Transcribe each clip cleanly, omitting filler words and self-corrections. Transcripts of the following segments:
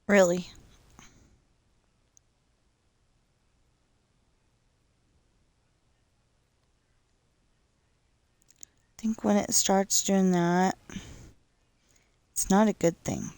Really. I think when it starts doing that, it's not a good thing.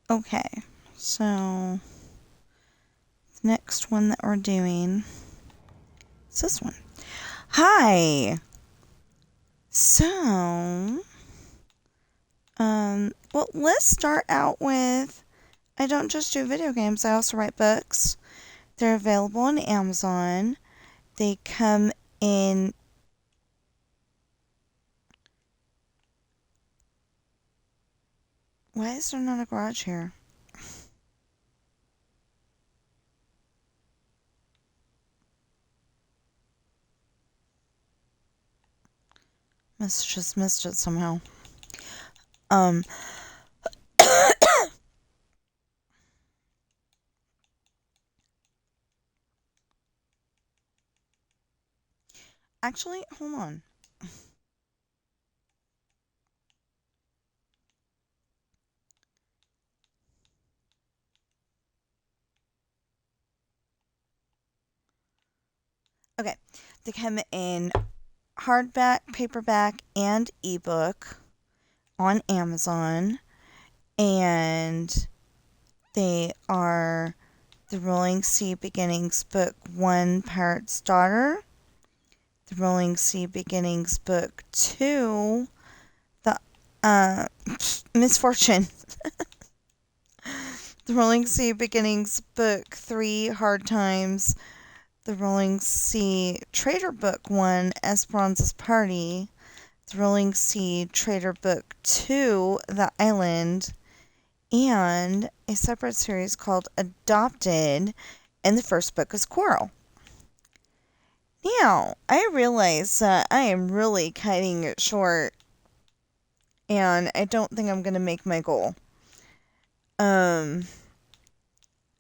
Okay, so the next one that we're doing is this one. Hi! So, well, let's start out with, I don't just do video games, I also write books. They're available on Amazon. They come in... Why is there not a garage here? Must just missed it somehow. Um, actually, hold on. Okay, they come in hardback, paperback, and ebook on Amazon, and they are The Rolling Sea Beginnings Book 1, Pirate's Daughter, The Rolling Sea Beginnings Book 2, The Misfortune, The Rolling Sea Beginnings Book 3, Hard Times, The Rolling Sea Traitor Book 1, Esperanza's Party, The Rolling Sea Traitor Book 2, The Island, and a separate series called Adopted, and the first book is Quarrel. Now, I realize that I am really cutting it short, and I don't think I'm going to make my goal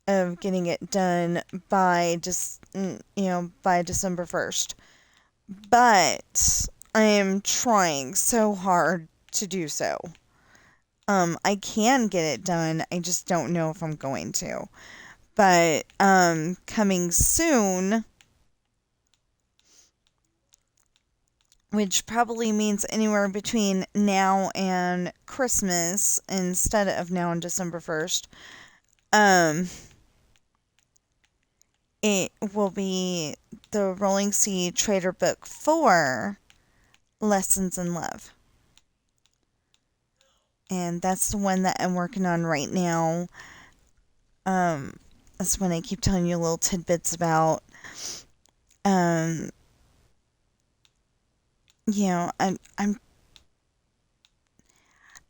of getting it done by by December 1st. But I am trying so hard to do so. I can get it done. I just don't know if I'm going to. But coming soon, which probably means anywhere between now and Christmas instead of now and December 1st, it will be the Rolling Sea Traitor Book 4, Lessons in Love. And that's the one that I'm working on right now. That's one I keep telling you little tidbits about. I'm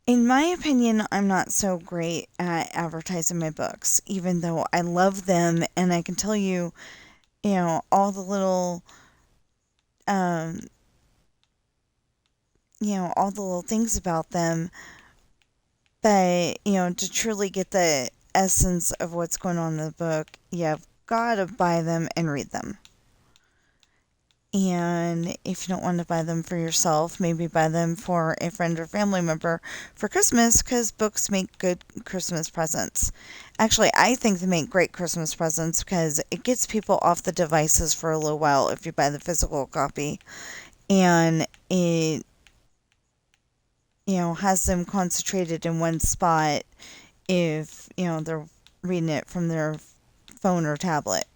in my opinion, I'm not so great at advertising my books, even though I love them and I can tell you, all the little, um, all the little things about them. But, to truly get the essence of what's going on in the book, you've got to buy them and read them. And if you don't want to buy them for yourself, maybe buy them for a friend or family member for Christmas because books make good Christmas presents. Actually, I think they make great Christmas presents because it gets people off the devices for a little while if you buy the physical copy. And it, has them concentrated in one spot if, they're reading it from their phone or tablet.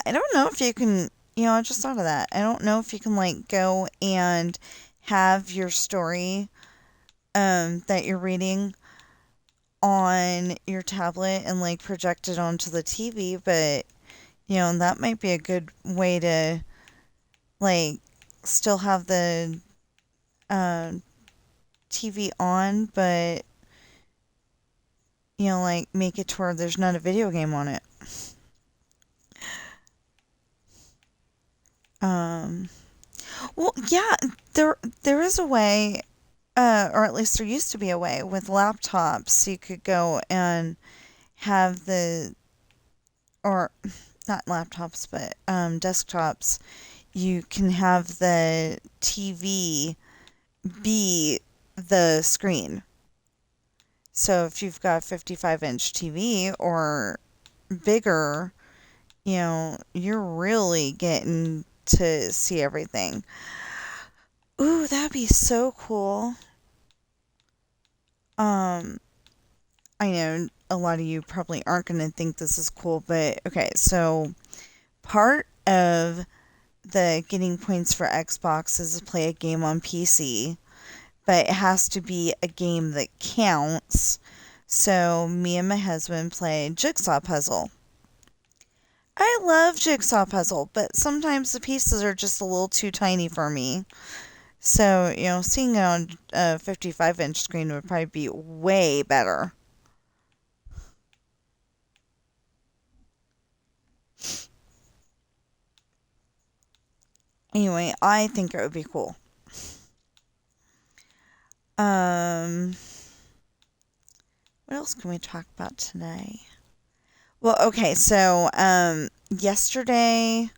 I don't know if you can, I just thought of that. I don't know if you can like go and have your story that you're reading on your tablet and like project it onto the TV, but that might be a good way to like still have the uh, TV on, but like make it to where there's not a video game on it. Um, well, yeah, there is a way, or at least there used to be a way with laptops. You could go and have or not laptops, but desktops. You can have the TV be the screen. So if you've got a 55-inch TV or bigger, you're really getting to see everything. Ooh, that'd be so cool. Um, I know a lot of you probably aren't going to think this is cool, but okay, so part of the getting points for Xbox is to play a game on PC, but it has to be a game that counts. So me and my husband played Jigsaw Puzzle. I love Jigsaw Puzzle, but sometimes the pieces are just a little too tiny for me. So, seeing it on a 55-inch screen would probably be way better. Anyway, I think it would be cool. What else can we talk about today? Well, okay, so yesterday,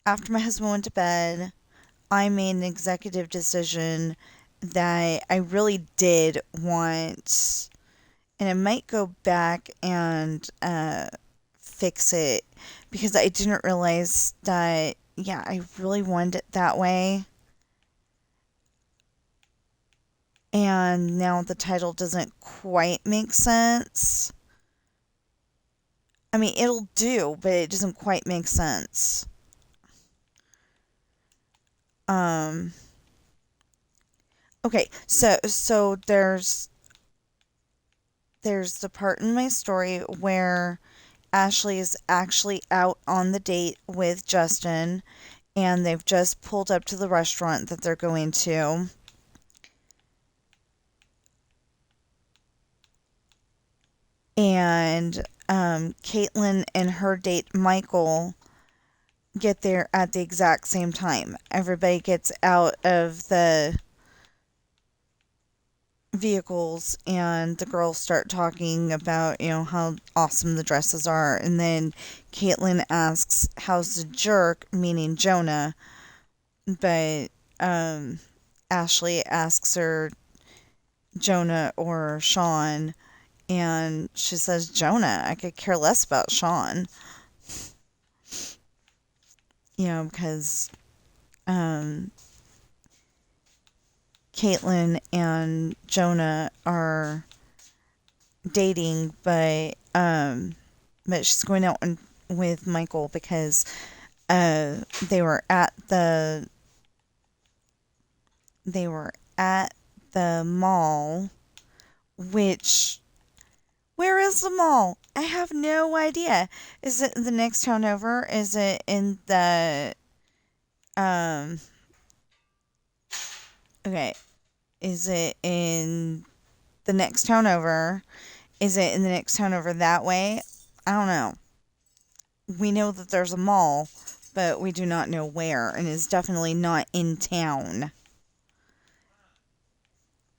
after my husband went to bed, I made an executive decision that I really did want, and I might go back and fix it because I didn't realize that, yeah, I really wanted it that way. And now the title doesn't quite make sense. I mean, it'll do, but it doesn't quite make sense. Okay, so there's the part in my story where Ashley is actually out on the date with Justin, and they've just pulled up to the restaurant that they're going to. And Caitlin and her date Michael get there at the exact same time. Everybody gets out of the vehicles and the girls start talking about, how awesome the dresses are. And then Caitlin asks, "How's the jerk?" meaning Jonah. But Ashley asks her Jonah or Sean. And she says, "Jonah, I could care less about Sean." Because Caitlin and Jonah are dating, but she's going out with Michael because they were at the mall, which, where is the mall? I have no idea. Is it the next town over? Is it in the okay, is it in the next town over? Is it in the next town over that way? I don't know. We know that there's a mall, but we do not know where, and it's definitely not in town.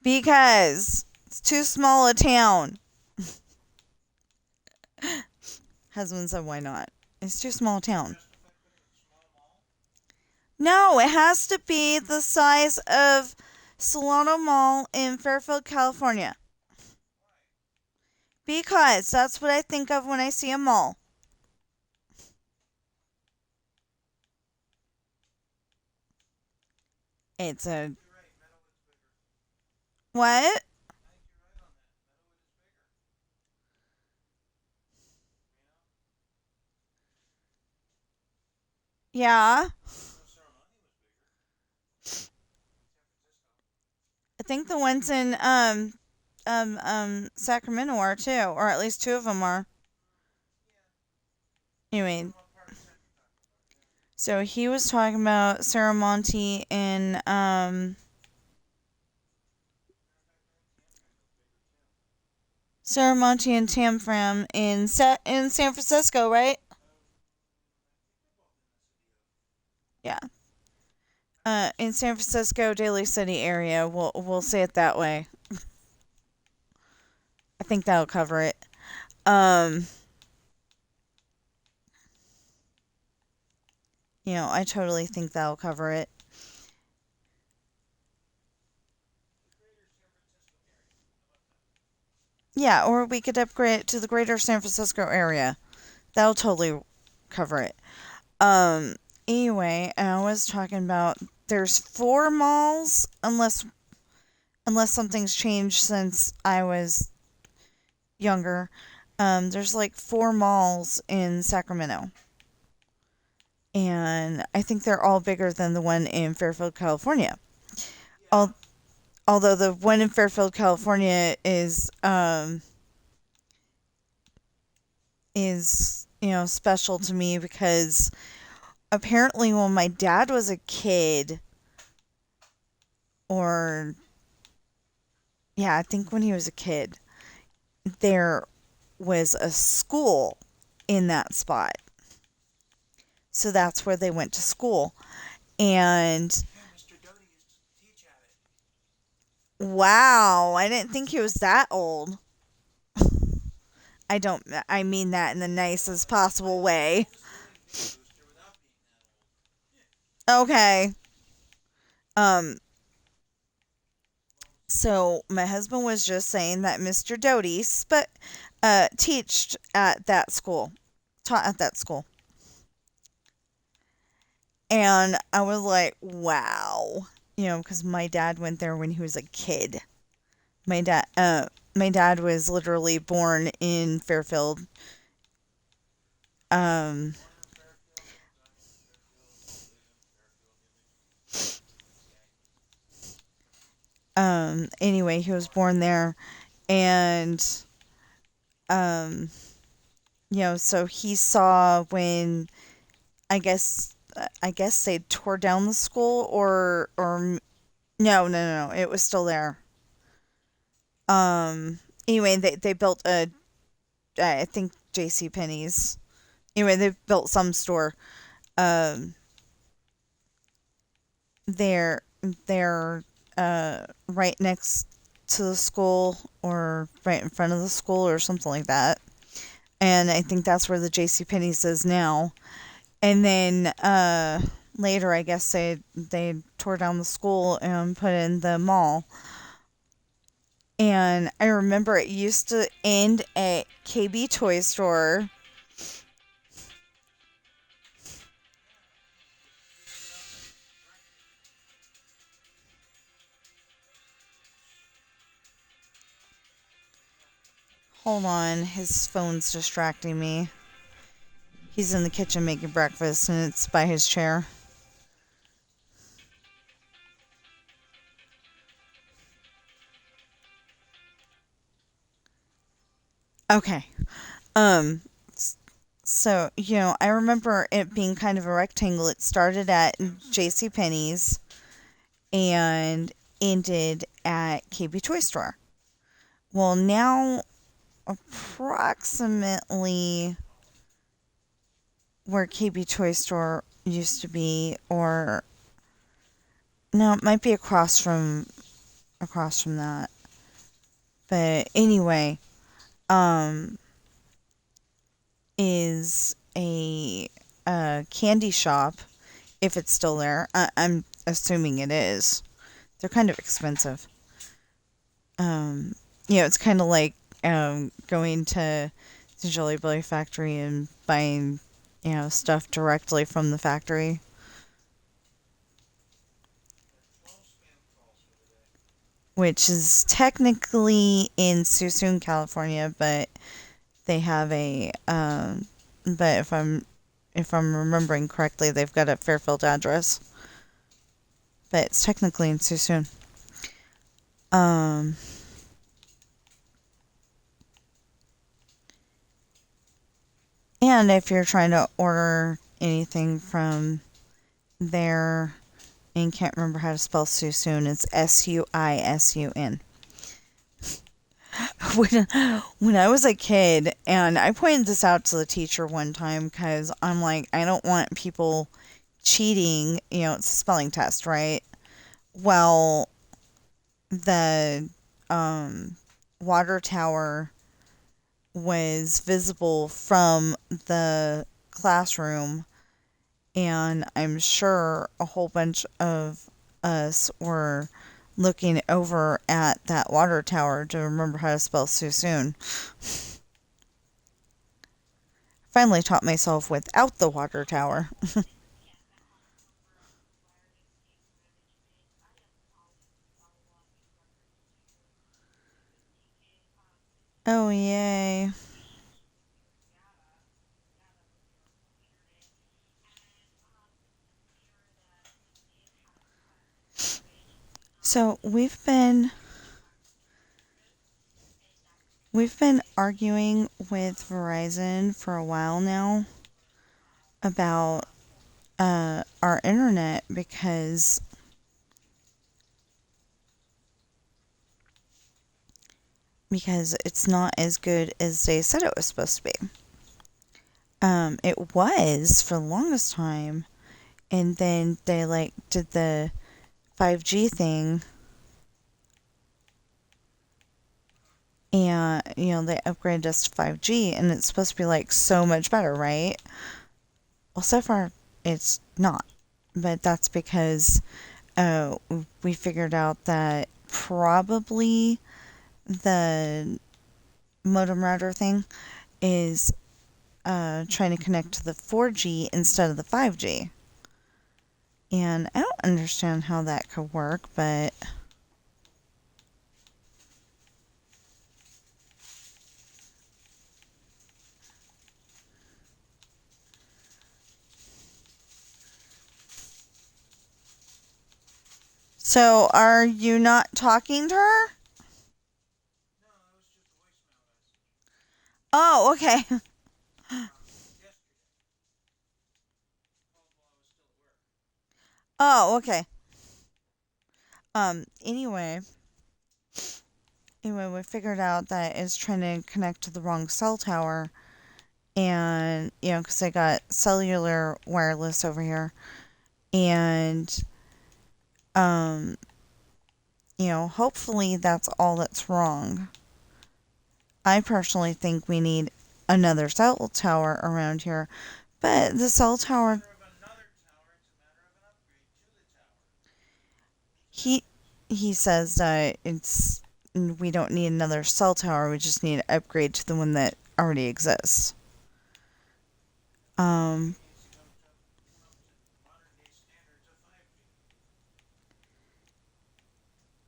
Because it's too small a town. Husband said, why not? It's too small a town. No, it has to be the size of Solano Mall in Fairfield, California. Because that's what I think of when I see a mall. It's a... What? Yeah. I think the ones in Sacramento are too, or at least two of them are. Anyway, so he was talking about Saramonte in Saramonte and Tamfram in San Francisco, right? Yeah. In San Francisco, Daly City area. We'll say it that way. I think that'll cover it. I totally think that'll cover it. Yeah, or we could upgrade it to the greater San Francisco area. That'll totally cover it. Anyway, I was talking about there's 4 malls unless something's changed since I was younger. There's like 4 malls in Sacramento. And I think they're all bigger than the one in Fairfield, California. Although the one in Fairfield, California is special to me because apparently when my dad was a kid, or yeah, I think when he was a kid, there was a school in that spot. So that's where they went to school. And wow, I didn't think he was that old. I mean that in the nicest possible way. Okay. So my husband was just saying that Mr. Doty taught at that school. And I was like, wow. Because my dad went there when he was a kid. My dad was literally born in Fairfield. Um, anyway, he was born there, and um, so he saw when I guess they tore down the school, or no, it was still there. Anyway, they built I think J.C. Penney's. Anyway, they built some store. Um, they're they're right next to the school, or right in front of the school, or something like that. And I think that's where the J.C. Penney's is now. And then later, I guess they tore down the school and put in the mall. And I remember it used to end at KB Toy Store. Hold on, his phone's distracting me. He's in the kitchen making breakfast, and it's by his chair. Okay. Um, so, I remember it being kind of a rectangle. It started at J.C. Penney's and ended at KB Toy Store. Well, now approximately where KB Toy Store used to be, or no, it might be across from that. But anyway, um is a candy shop, if it's still there. I'm assuming it is. They're kind of expensive. Um, it's kind of like going to the Jelly Belly factory and buying, stuff directly from the factory, which is technically in Suisun, California, but they have but if I'm remembering correctly, they've got a Fairfield address, but it's technically in Suisun. Um, and if you're trying to order anything from there and can't remember how to spell Suisun, it's Suisun. when when I was a kid, and I pointed this out to the teacher one time because I'm like, I don't want people cheating. It's a spelling test, right? Well, the water tower was visible from the classroom, and I'm sure a whole bunch of us were looking over at that water tower to remember how to spell Susun. Finally taught myself without the water tower. Oh, yay. So we've been arguing with Verizon for a while now about our internet because it's not as good as they said it was supposed to be. It was for the longest time, and then they like did the 5G thing, and they upgraded us to 5G, and it's supposed to be like so much better, right? Well, so far it's not, but that's because uh, we figured out that probably the modem router thing is trying to connect to the 4G instead of the 5G. And I don't understand how that could work, but so are you not talking to her? Oh, okay. Oh, okay. Anyway, we figured out that it's trying to connect to the wrong cell tower, and because I got cellular wireless over here, and um, hopefully that's all that's wrong. I personally think we need another cell tower around here, but the cell tower, he he says that it's we don't need another cell tower. We just need to upgrade to the one that already exists. Um,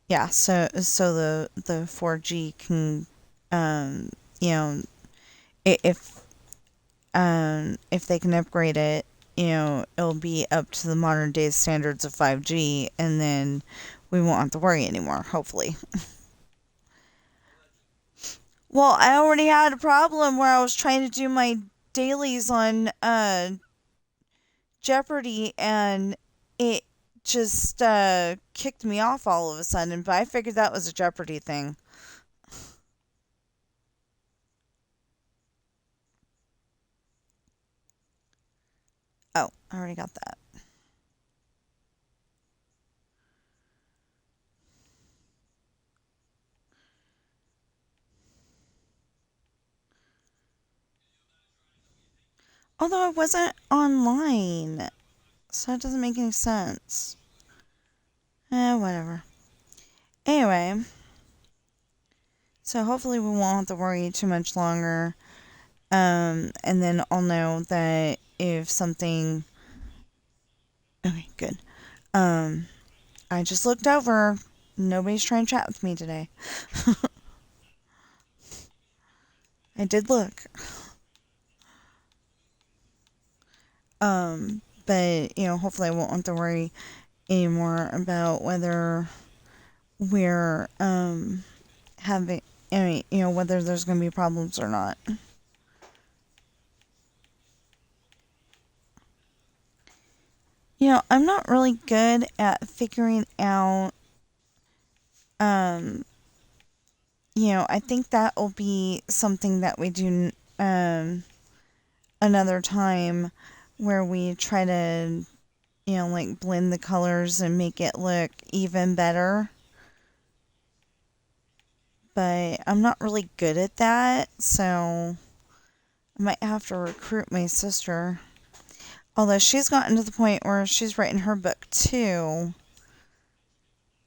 yeah. So the 4G can, um, you know, if they can upgrade it, it'll be up to the modern day standards of 5G, and then we won't have to worry anymore. Hopefully. Well, I already had a problem where I was trying to do my dailies on Jeopardy, and it just kicked me off all of a sudden. But I figured that was a Jeopardy thing. Oh, I already got that. Although I wasn't online, so it doesn't make any sense. Whatever. Anyway, so hopefully we won't have to worry too much longer. And then I'll know that if something. Okay, good. I just looked over. Nobody's trying to chat with me today. I did look. But, hopefully I won't have to worry anymore about whether we're, having, whether there's going to be problems or not. I'm not really good at figuring out, I think that will be something that we do, another time where we try to, like blend the colors and make it look even better. But I'm not really good at that, so I might have to recruit my sister. Although she's gotten to the point where she's writing her book too.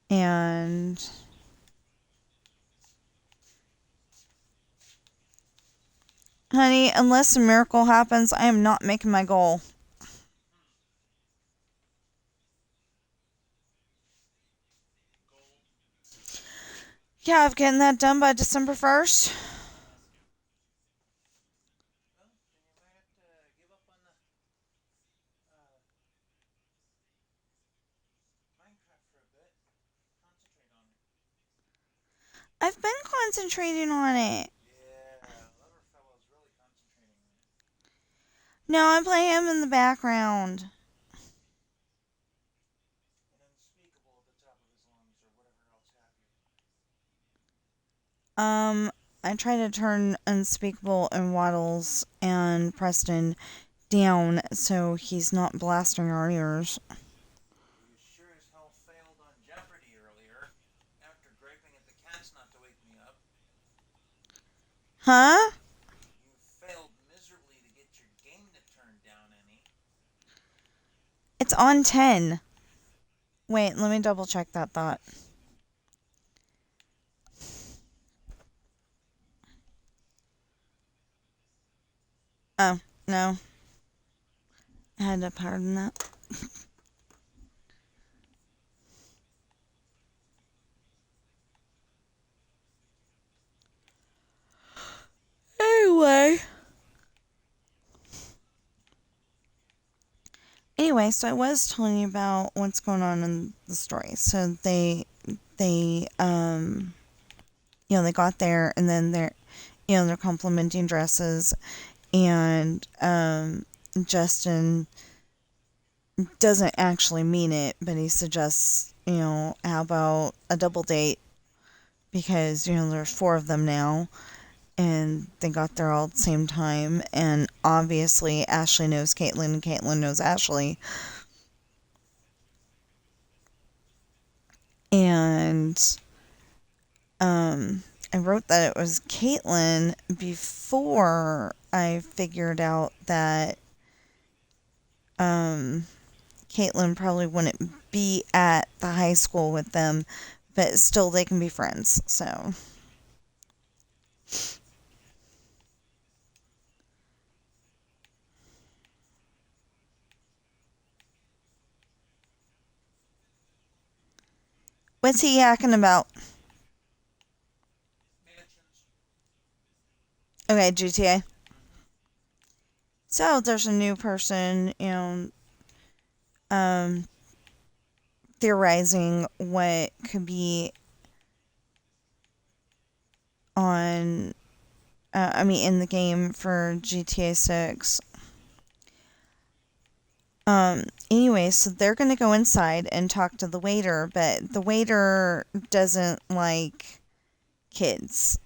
And honey, unless a miracle happens, I am not making my goal. Yeah, I'm getting that done by December 1st. I've been concentrating on it. No, I'm playing him in the background. I try to turn Unspeakable and Waddles and Preston down so he's not blasting our ears. You sure as hell failed on Jeopardy earlier after griping at the cats not to wake me up. Huh? You failed miserably to get your game to turn down any. It's on 10. Wait, let me double check that thought. Oh, no. I had to pardon that. Anyway, so I was telling you about what's going on in the story. So they they got there and then they're complimenting dresses and Justin doesn't actually mean it, but he suggests, how about a double date because, there's four of them now and they got there all at the same time. And obviously, Ashley knows Caitlin and Caitlin knows Ashley. And I wrote that it was Caitlin before I figured out that Caitlin probably wouldn't be at the high school with them, but still they can be friends. So. What's he yakking about? Mansions. Okay, GTA. So there's a new person, um, theorizing what could be on, in the game for GTA 6. Anyway, so they're going to go inside and talk to the waiter, but the waiter doesn't like kids.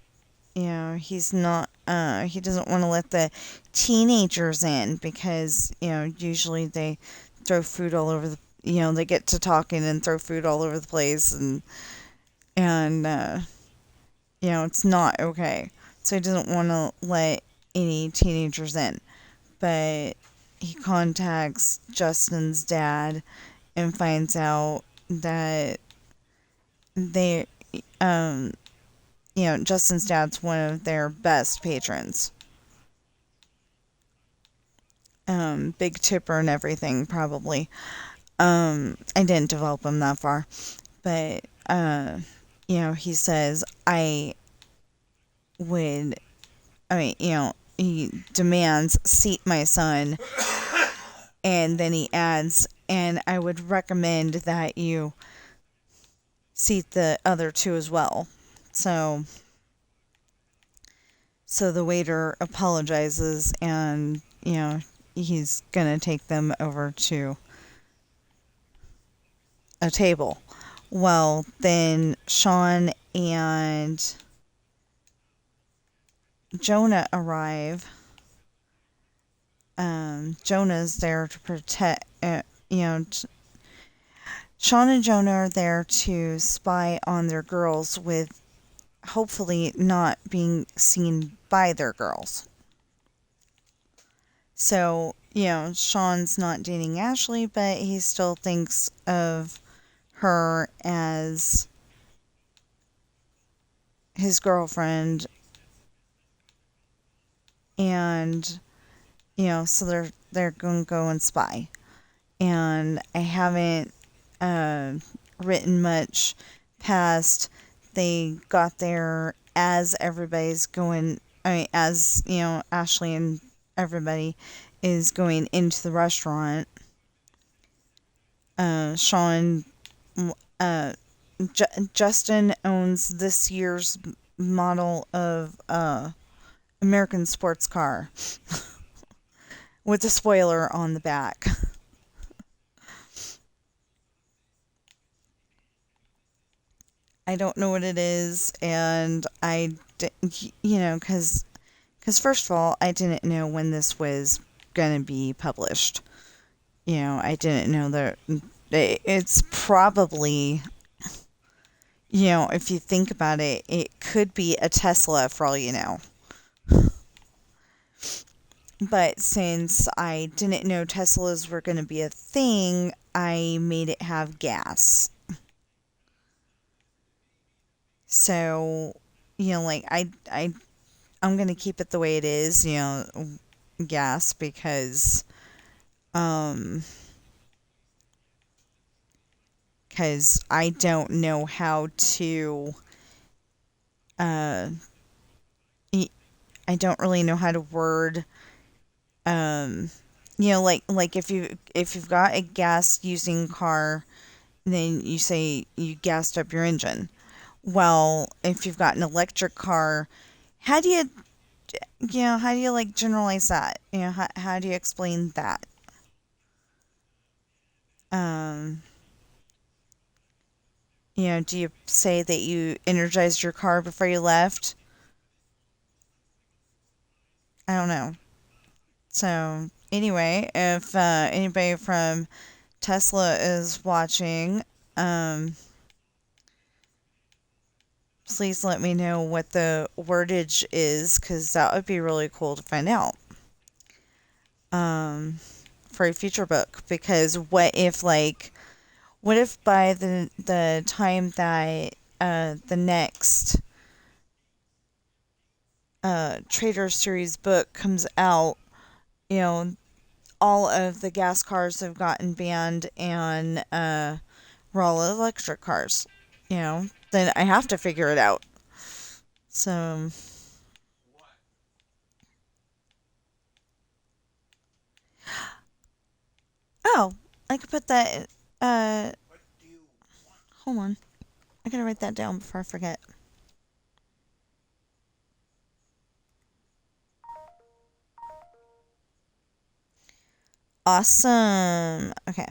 He's not, he doesn't want to let the teenagers in because, usually they throw food all over the, they get to talking and throw food all over the place and it's not okay. So he doesn't want to let any teenagers in. but he contacts Justin's dad and finds out that they, um, Justin's dad's one of their best patrons. Big tipper and everything, probably. I didn't develop him that far, but he says would, he demands seat my son, and then he adds, and I would recommend that you seat the other two as well. So, so the waiter apologizes, and he's gonna take them over to a table. Well, then Sean and Jonah arrive. Jonah's there to protect. Sean and Jonah are there to spy on their girls, with hopefully not being seen by their girls. So, Sean's not dating Ashley, but he still thinks of her as his girlfriend, and so they're going to go and spy. And I haven't written much past they got there as everybody's going. I mean, as Ashley and everybody is going into the restaurant. Sean, uh, Justin owns this year's model of American sports car with a spoiler on the back. I don't know what it is, and because first of all, I didn't know when this was gonna be published. I didn't know that it's probably, if you think about it, it could be a Tesla for all you know. But since I didn't know Teslas were going to be a thing, I made it have gas. So, I'm going to keep it the way it is, gas, um because I don't know how to uh I don't really know how to word, like if you've got a gas using car, then you say you gassed up your engine. Well, if you've got an electric car, how do you how do you like generalize that? How do you explain that? Um, do you say that you energized your car before you left? I don't know. So, anyway, if anybody from Tesla is watching, um, please let me know what the wordage is, because that would be really cool to find out, um, for a future book. Because what if by the time that the next Traitor series book comes out, you know, all of the gas cars have gotten banned, and we're all electric cars, then I have to figure it out. So, oh, I could put that. Uh, What do you want? Hold on, I gotta write that down before I forget. Awesome. Okay.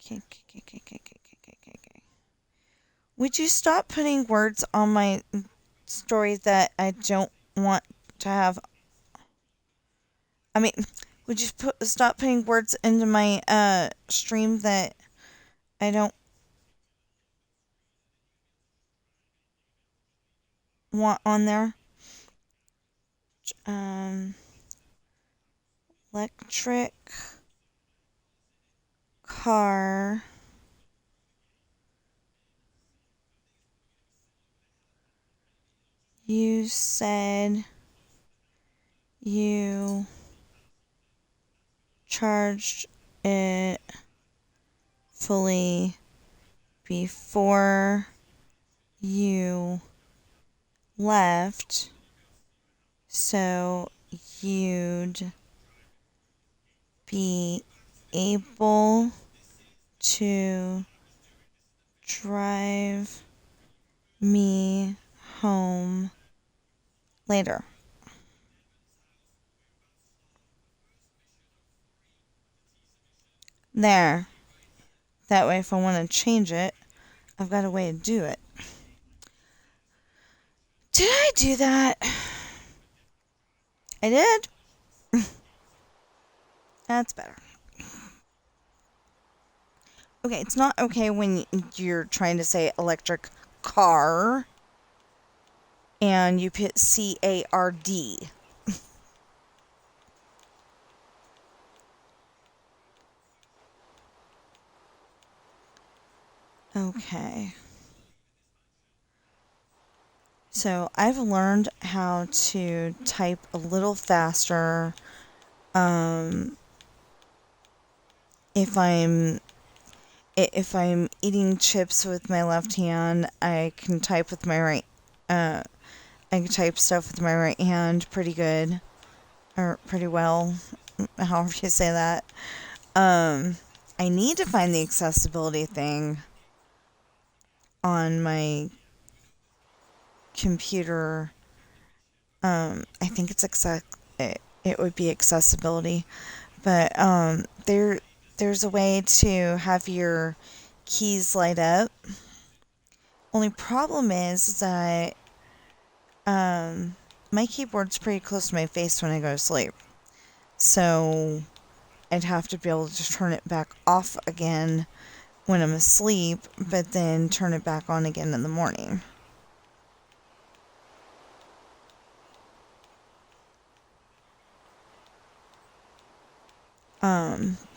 Okay. Okay. Okay. Okay. Okay. Okay. Okay. Would you stop putting words on my story that I don't want to have? I mean, would you stop putting words into my stream that I don't want on there? um, electric car you said you charged it fully before you left so you'd be able to drive me home later. There. That way, if I want to change it, I've got a way to do it. Did I do that? I did? That's better. Okay, it's not okay when you're trying to say electric car and you put CARD. Okay. So I've learned how to type a little faster. Um, if I'm if I'm eating chips with my left hand, I can type with my right. Uh, I can type stuff with my right hand pretty good, or pretty well, however you say that. Um, I need to find the accessibility thing on my computer. I think it would be accessibility, but there's a way to have your keys light up. Only problem is that my keyboard's pretty close to my face when I go to sleep, so I'd have to be able to turn it back off again when I'm asleep, but then turn it back on again in the morning.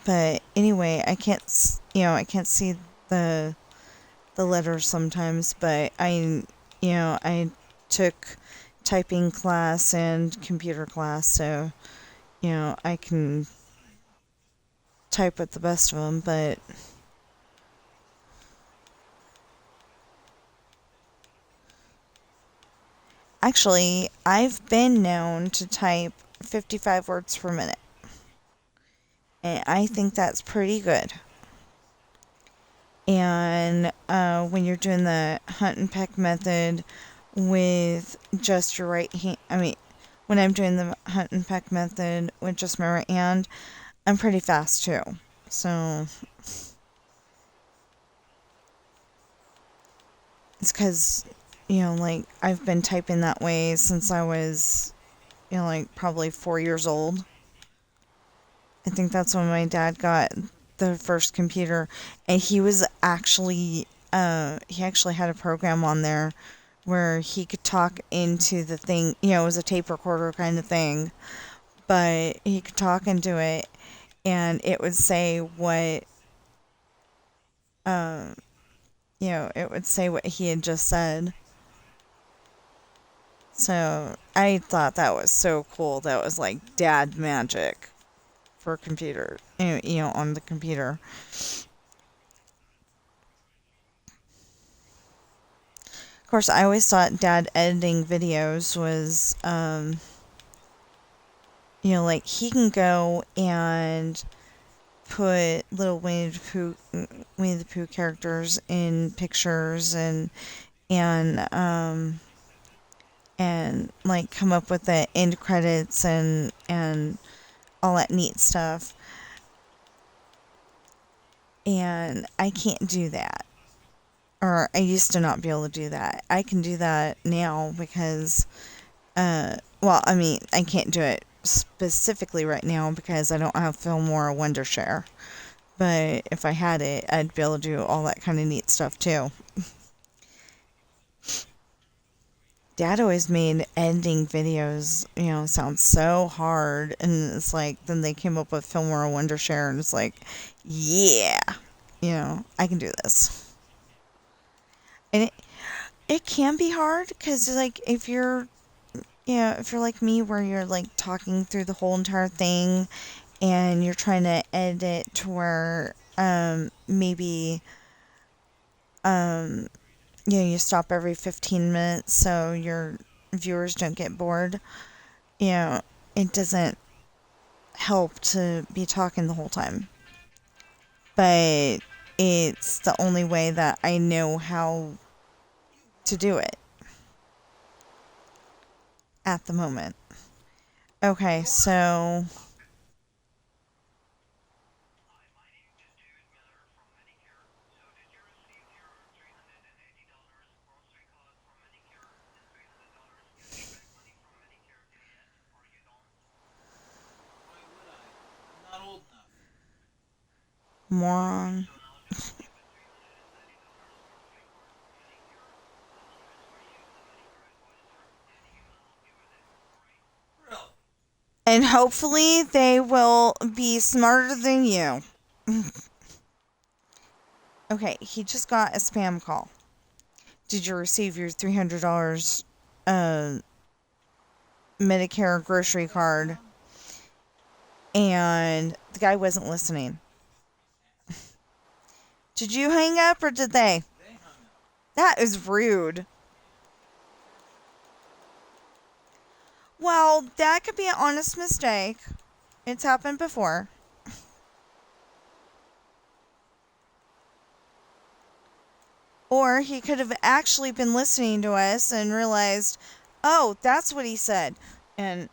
But anyway, I can't see the letters sometimes, but I took typing class and computer class, so, I can type with the best of them, but actually, I've been known to type 55 words per minute, and I think that's pretty good. And when you're doing the hunt and peck method with just your right hand, when I'm doing the hunt and peck method with just my right hand, I'm pretty fast too. So it's because, like I've been typing that way since I was, like probably 4 years old. I think that's when my dad got the first computer, and he actually had a program on there where he could talk into the thing. It was a tape recorder kind of thing, but he could talk into it, and it would say um, it would say what he had just said. So I thought that was so cool. That was like dad magic for a computer, on the computer. Of course, I always thought dad editing videos was, like he can go and put little Winnie the Pooh characters in pictures and and like come up with the end credits and all that neat stuff. And I can't do that. Or I used to not be able to do that. I can do that now because, I can't do it specifically right now because I don't have Fillmore or Wondershare. But if I had it, I'd be able to do all that kind of neat stuff too. Dad always made editing videos, sound so hard. And it's like, then they came up with Filmora Wondershare, and it's like, yeah, I can do this. And it can be hard because, like, if you're like me, where you're like talking through the whole entire thing and you're trying to edit it to where, maybe, um, you stop every 15 minutes so your viewers don't get bored. You know, it doesn't help to be talking the whole time. But it's the only way that I know how to do it at the moment. Okay, so Why would I? I'm not old enough. moron. Really? And hopefully they will be smarter than you. Okay, he just got a spam call. Did you receive your $300 uh, Medicare grocery Yes, card? Mom? And the guy wasn't listening. Did you hang up or did they? They hung up. That is rude. Well, that could be an honest mistake. It's happened before. Or he could have actually been listening to us and realized, oh, that's what he said. And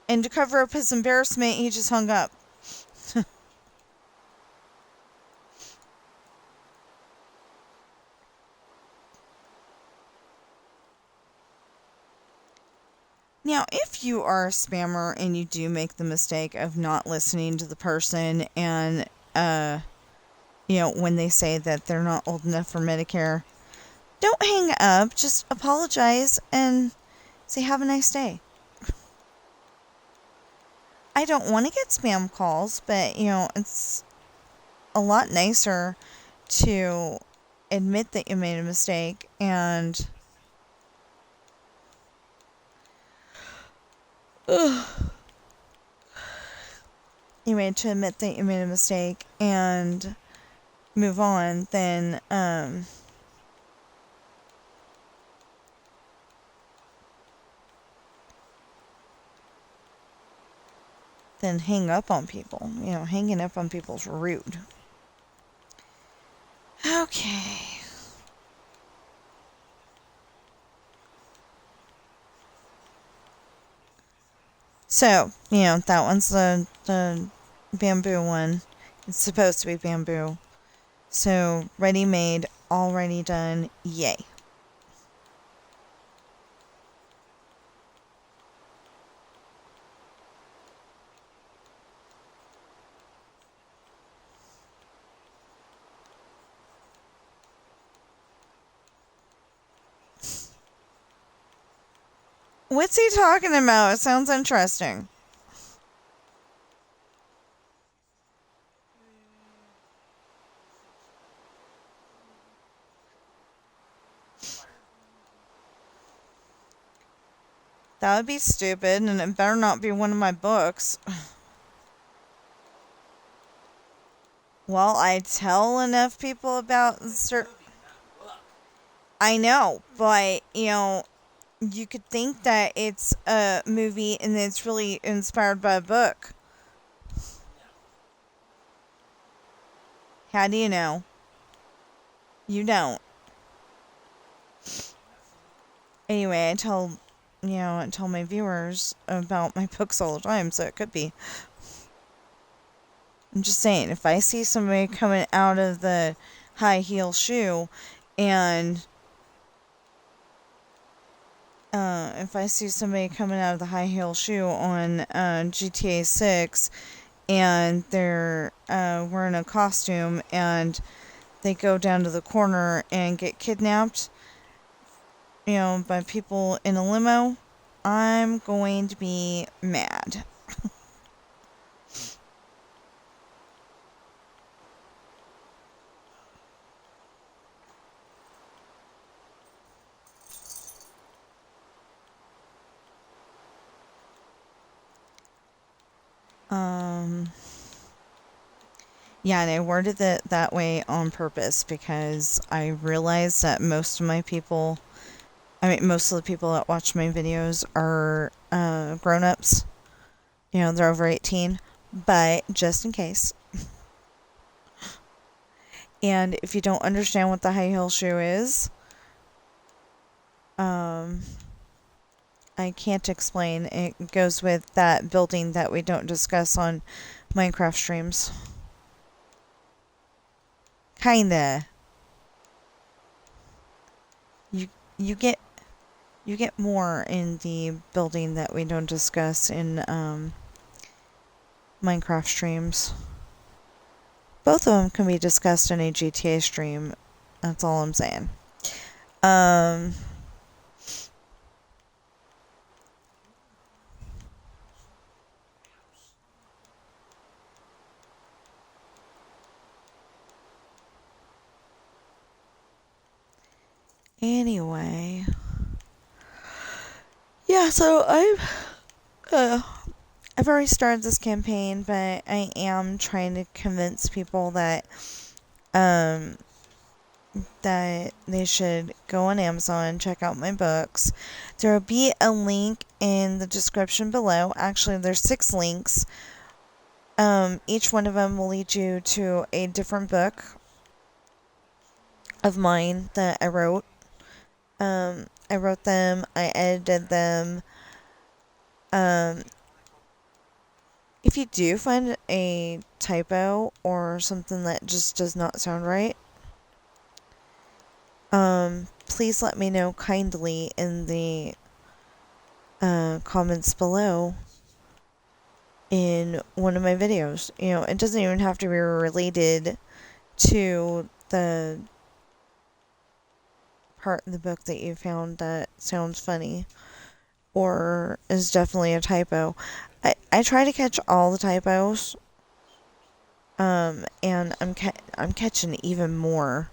and to cover up his embarrassment, he just hung up. Now, if you are a spammer and you do make the mistake of not listening to the person and, when they say that they're not old enough for Medicare, don't hang up. Just apologize and say, have a nice day. I don't want to get spam calls, but, it's a lot nicer to admit that you made a mistake and to admit that you made a mistake and move on than hang up on people. Hanging up on people is rude. Okay. So, that one's the bamboo one. It's supposed to be bamboo. So, ready made, already done, yay. What's he talking about? It sounds interesting. That would be stupid, and it better not be one of my books. Well, I tell enough people about certain. I know, but, you could think that it's a movie and it's really inspired by a book. No. How do you know? You don't. Anyway, I tell my viewers about my books all the time, so it could be. I'm just saying, if I see somebody coming out of the high heel shoe and if I see somebody coming out of the high heel shoe on GTA 6 and they're wearing a costume and they go down to the corner and get kidnapped, by people in a limo, I'm going to be mad. Um, yeah, and I worded it that way on purpose because I realized that most of the people that watch my videos are grown-ups. They're over 18. But just in case. And if you don't understand what the high heel shoe is, I can't explain. It goes with that building that we don't discuss on Minecraft streams. Kinda. You you get you get more in the building that we don't discuss in Minecraft streams. Both of them can be discussed in a GTA stream. That's all I'm saying. Um anyway. Yeah, so I've already started this campaign, but I am trying to convince people um that they should go on Amazon, check out my books. There will be a link in the description below. Actually, there's 6 links. Each one of them will lead you to a different book of mine that I wrote. I wrote them, I edited them. If you do find a typo or something that just does not sound right, please let me know kindly in the comments below in one of my videos. It doesn't even have to be related to the part in the book that you found that sounds funny or is definitely a typo. I try to catch all the typos, and I'm catching even more.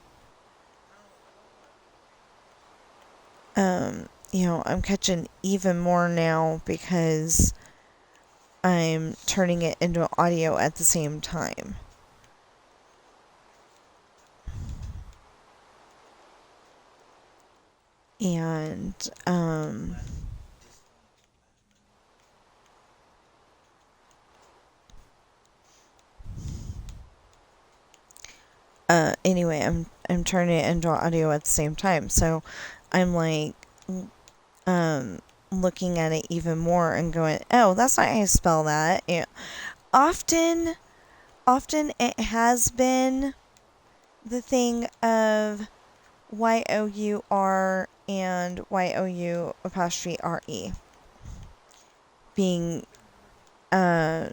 I'm catching even more now because I'm turning it into audio at the same time. And, anyway, I'm turning it into audio at the same time. So I'm like, looking at it even more and going, oh, that's not how you spell that. Often it has been the thing of Y-O-U-R and Y-O-U apostrophe R-E being, uh,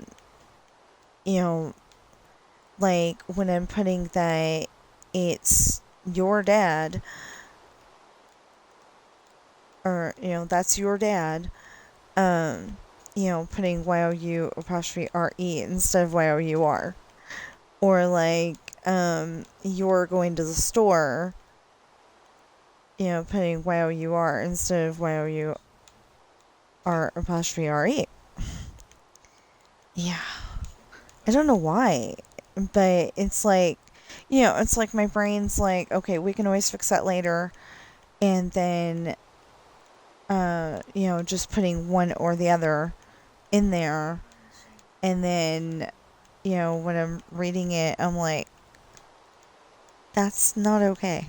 like when I'm putting that it's your dad, or, that's your dad, putting Y-O-U apostrophe R-E instead of Y-O-U-R. Or like, you're going to the store, putting Y-O-U-R instead of Y-O-U-R apostrophe R-E. Yeah. I don't know why, but it's like, it's like my brain's like, okay, we can always fix that later. And then, just putting one or the other in there. And then, when I'm reading it, I'm like, that's not okay.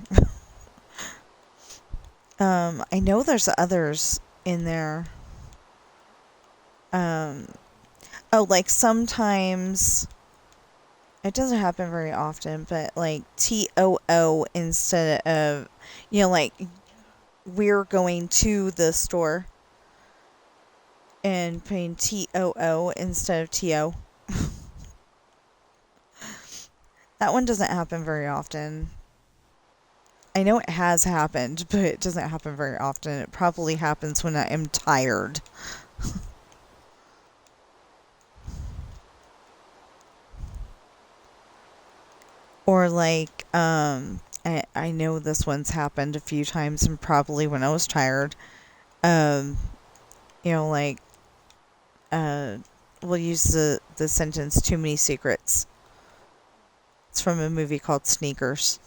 I know there's others in there. Like sometimes, it doesn't happen very often, but like TOO instead of, like we're going to the store and putting TOO instead of TO. That one doesn't happen very often. I know it has happened, but it doesn't happen very often. It probably happens when I am tired. Or like, I know this one's happened a few times and probably when I was tired. Um, you know, like, uh, we'll use the sentence too many secrets. It's from a movie called Sneakers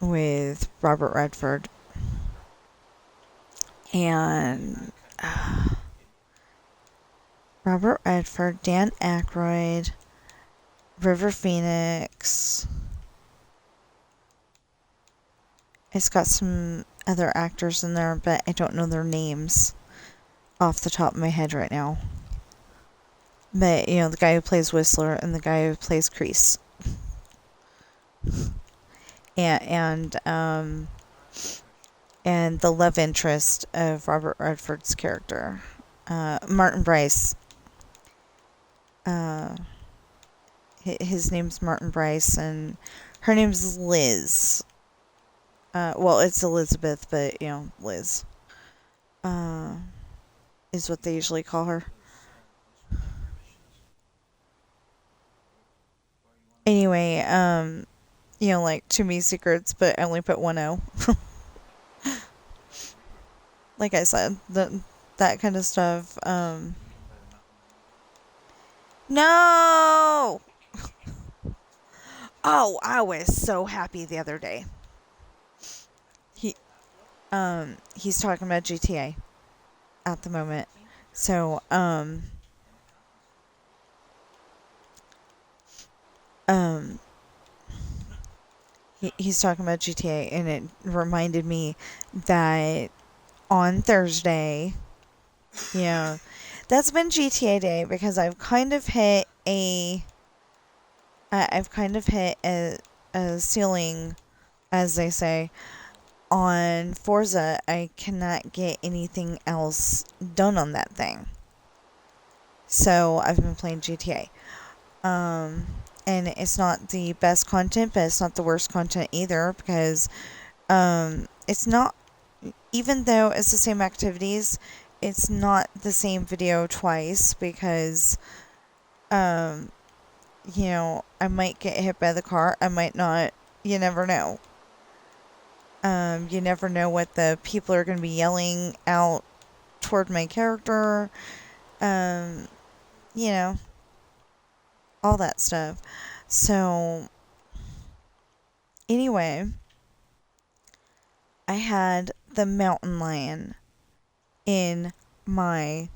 with Robert Redford. And Robert Redford, Dan Aykroyd, River Phoenix. It's got some other actors in there, but I don't know their names off the top of my head right now. But, you know, the guy who plays Whistler and the guy who plays Crease. And and the love interest of Robert Redford's character, Martin Bryce. Uh, his name's Martin Bryce, and her name's Liz. Well, it's Elizabeth, but you know, Liz uh, is what they usually call her. Anyway, you know, like too many secrets, but I only put one O. Like I said, that kind of stuff. No. Oh, I was so happy the other day. He he's talking about GTA at the moment. So um he's talking about GTA, and it reminded me that on Thursday, you know, that's been GTA day because I've kind of hit a ceiling, as they say. On Forza, I cannot get anything else done on that thing. So I've been playing GTA. And it's not the best content, but it's not the worst content either because it's not, even though it's the same activities, it's not the same video twice because, um, you know, I might get hit by the car, I might not, you never know. You never know what the people are going to be yelling out toward my character. Um, you know, all that stuff. So, anyway, I had the mountain lion in my,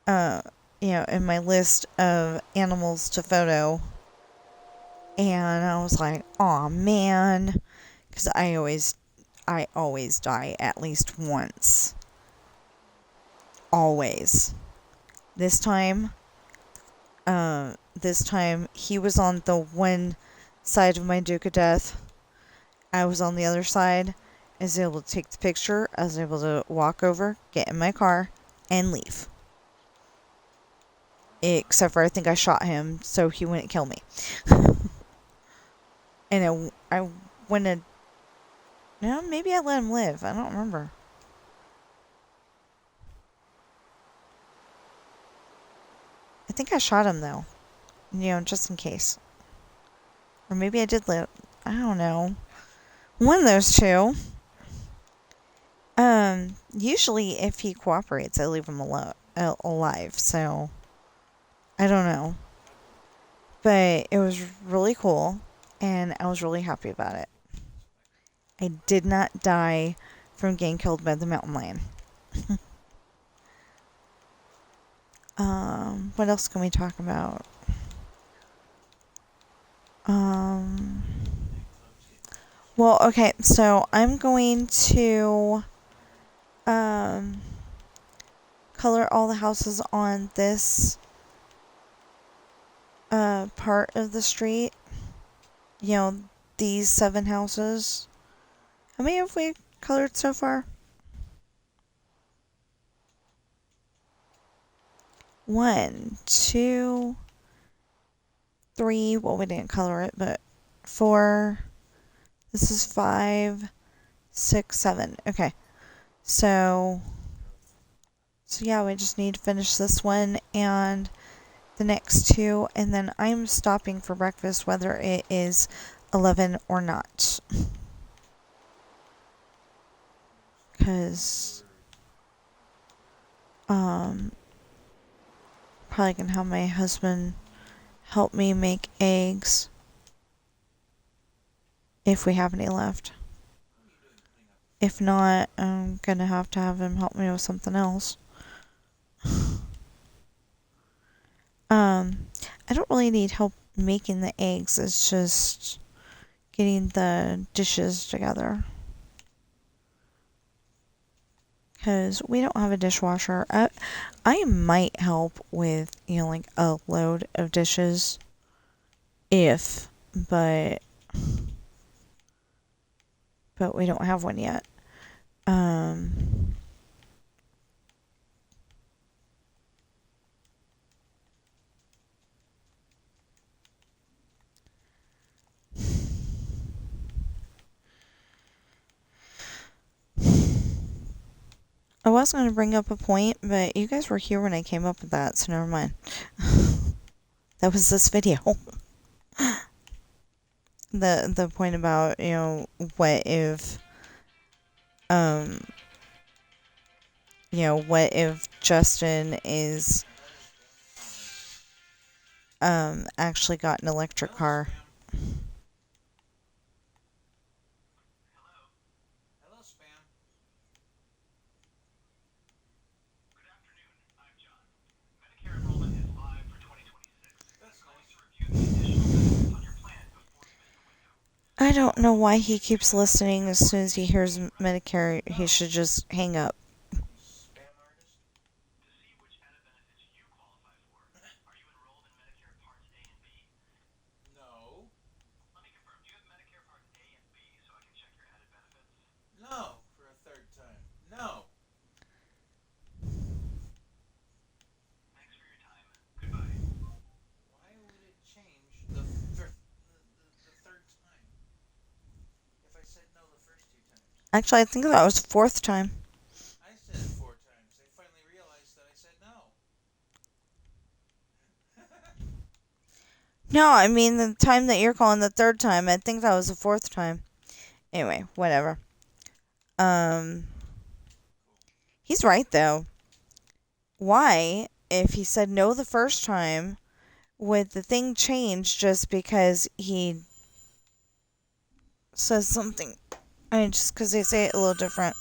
uh, you know, in my list of animals to photo. And I was like, "Aw, man," because I always die at least once. Always. This time, this time he was on the one side of my Duke of Death. I was on the other side. I was able to take the picture. I was able to walk over, get in my car, and leave. Except for I think I shot him so he wouldn't kill me. And I went to... No, maybe I let him live. I don't remember. I think I shot him, though. You know, just in case. Or maybe I did live. I don't know. One of those two. Usually if he cooperates, I leave him alive, so I don't know. But it was really cool, and I was really happy about it. I did not die from getting killed by the mountain lion. What else can we talk about? Um, well, okay, so I'm going to um, color all the houses on this part of the street. You know, these 7 houses. How many have we colored so far? 1, 2, 3. Well, we didn't color it, but 4, This is 5, 6, 7. Okay. So, so yeah, we just need to finish this one and the next two, and then I'm stopping for breakfast whether it is 11 or not. Because, um, probably gonna have my husband help me make eggs if we have any left. If not, I'm gonna have to have him help me with something else. I don't really need help making the eggs. It's just getting the dishes together. Because we don't have a dishwasher. I might help with, like a load of dishes. If, but we don't have one yet. Um, I was going to bring up a point, but you guys were here when I came up with that, so never mind. That was this video. The point about, what if, um, what if Justin is, actually got an electric car? Hello, Spam. That's nice. I don't know why he keeps listening. As soon as he hears Medicare, he should just hang up. You spam artist? No. No, for a third time. No. Why would it change the third time if I said no the first two times? Actually, I think that was the fourth time. I said it four times. They finally realized that I said no. No, I mean the time that you're calling the third time. I think that was the fourth time. Anyway, whatever. Um, he's right though. Why, if he said no the first time, would the thing change just because he says something? I mean, just because they say it a little different.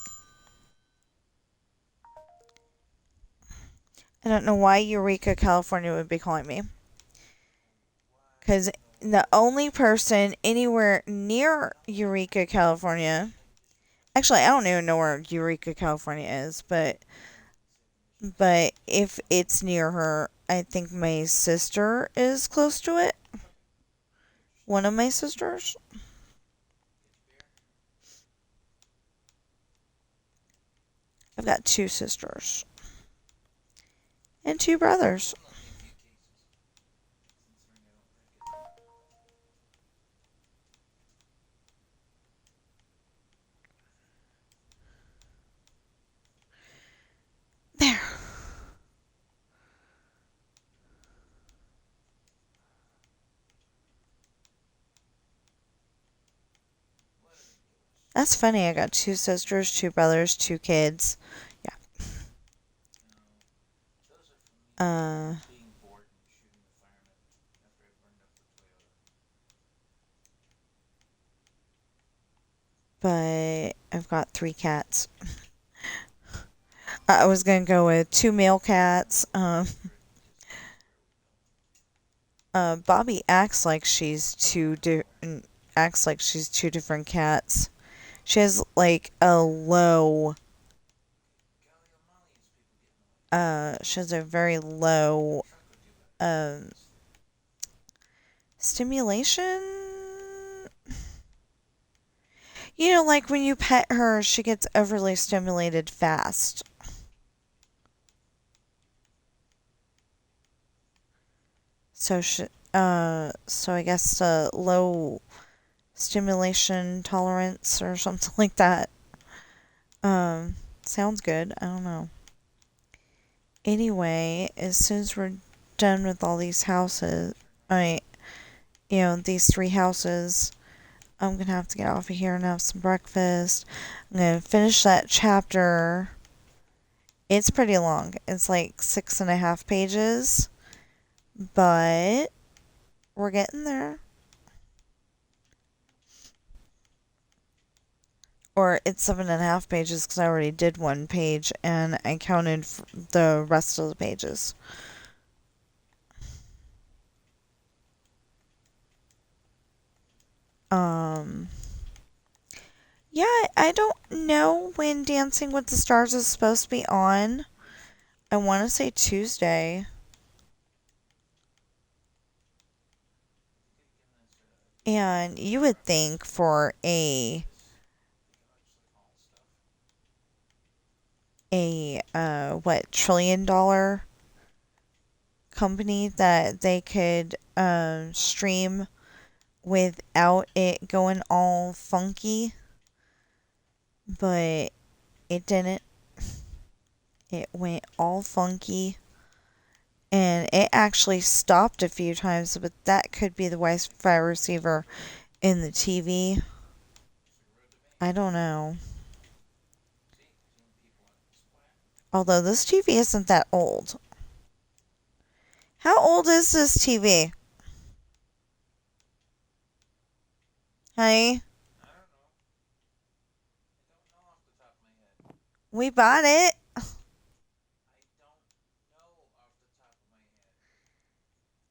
I don't know why Eureka, California would be calling me. Because the only person anywhere near Eureka, California. Actually, I don't even know where Eureka, California is, but if it's near her, I think my sister is close to it. One of my sisters. I've got two sisters and two brothers. There. That's funny. I got two sisters, two brothers, two kids. Yeah. Uh, Being bored and shooting the fireman after I burned up the Toyota. but I've got three cats. I was gonna go with two male cats. Bobby acts like she's two different cats. She has like a low. She has a very low um stimulation. Like when you pet her, she gets overly stimulated fast. So I guess low stimulation tolerance or something like that. Um, Sounds good. I don't know. Anyway, as soon as we're done with all these houses, these three houses, I'm gonna have to get off of here and have some breakfast. I'm gonna finish that chapter. It's pretty long. It's like 6.5 pages, but we're getting there. Or it's 7.5 pages because I already did one page and I counted the rest of the pages. Um, yeah, I don't know when Dancing with the Stars is supposed to be on. I want to say Tuesday. And you would think for what, $1 trillion company that they could stream without it going all funky, but it didn't. It went all funky, and it actually stopped a few times, but that could be the Wi-Fi receiver in the TV. I don't know. Although this TV isn't that old. How old is this TV? Hey, we bought it.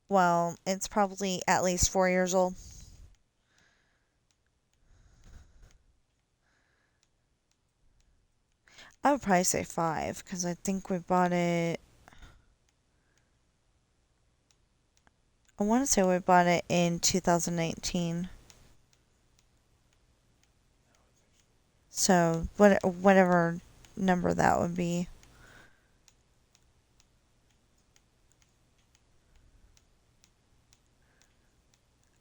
Well, it's probably at least 4 years old. I would probably say 5 because I think we bought it. I want to say we bought it in 2019. So whatever number that would be.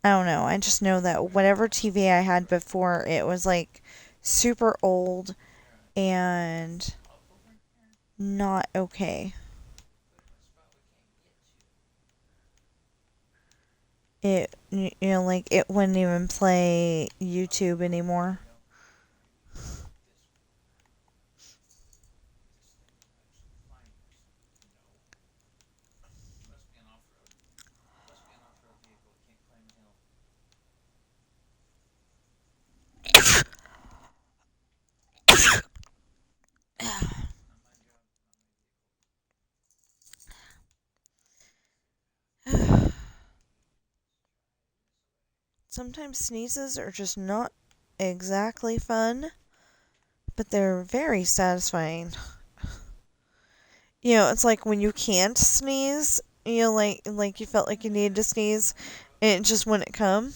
I don't know. I just know that whatever TV I had before, it was like super old and not okay. Like it wouldn't even play YouTube anymore. Sometimes sneezes are just not exactly fun, but they're very satisfying. It's like when you can't sneeze, like you felt like you needed to sneeze, and it just wouldn't come.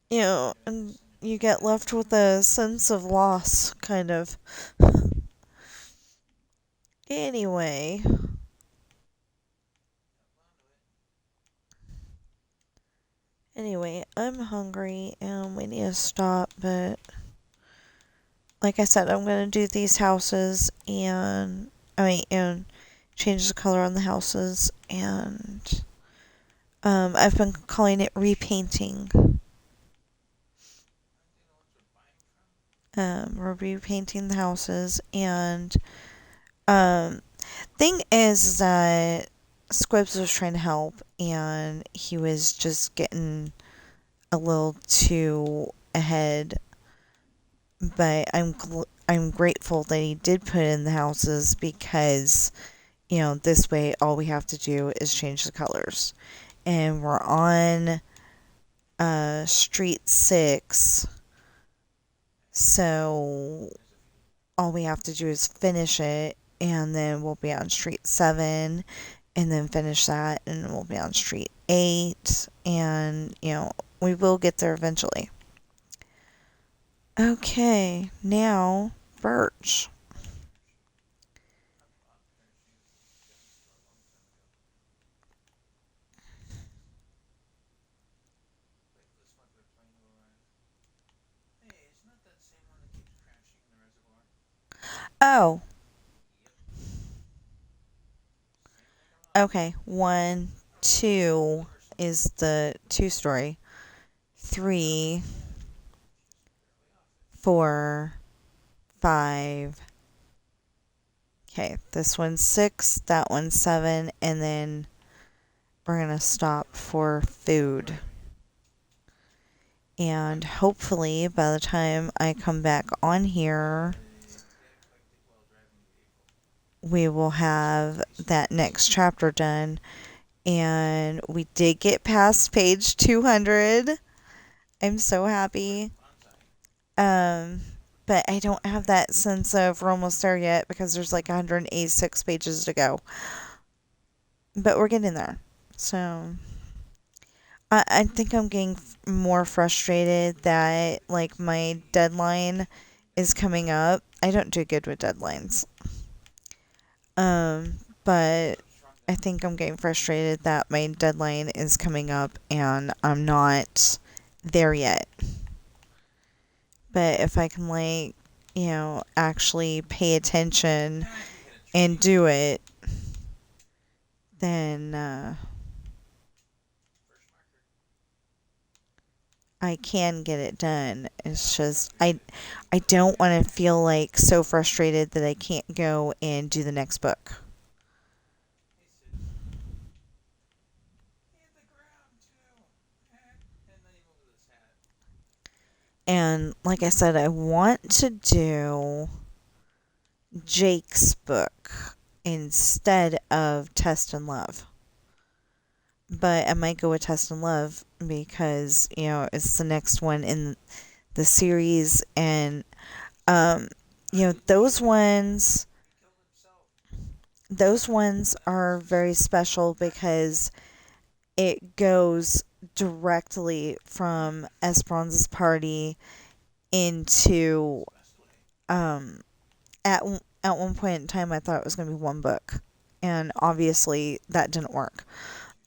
And you get left with a sense of loss, kind of. Anyway, I'm hungry and we need to stop, but like I said, I'm gonna do these houses and change the color on the houses, and I've been calling it repainting. We're repainting the houses, and um, thing is that Squibs was trying to help, and he was just getting a little too ahead. But I'm grateful that he did put in the houses because this way all we have to do is change the colors, and we're on Street 6, so all we have to do is finish it, and then we'll be on Street 7, and then finish that, and we'll be on Street 8, and, we will get there eventually. Okay, now, Birch. Oh, Yep. Same thing okay. I'm on. One, Two two or something. is the two story. Not Three, bad. Just barely off it. 4, 5. Okay, this one's 6, that one's 7, and then we're gonna stop for food. And hopefully, by the time I come back on here, Get eclectic while driving a vehicle. we will have that next chapter done. And we did get past page 200. I'm so happy. Bonsai. Um, but I don't have that sense of we're almost there yet because there's like 186 pages to go. But we're getting there. So I think I'm getting more frustrated that like my deadline is coming up. I don't do good with deadlines. But Shrunk I down. think I'm getting frustrated that my deadline is coming up and I'm not there yet. But if I can like, actually pay attention And we hit a and tree. do it, then First marker. I can get it done. Yeah, It's we just got through that. I don't want to feel like so frustrated that I can't go and do the next book. Hey, Sid. Hit the ground too. And then he moves his hat. And like I said, I want to do Jake's book instead of Test and Love. But I might go with Test and Love because, it's the next one in the series and um How did he those kill himself? ones He killed himself. are very special because it goes directly from Esperanza's party into It's the best way. um at one point in time I thought it was going to be one book and obviously that didn't work.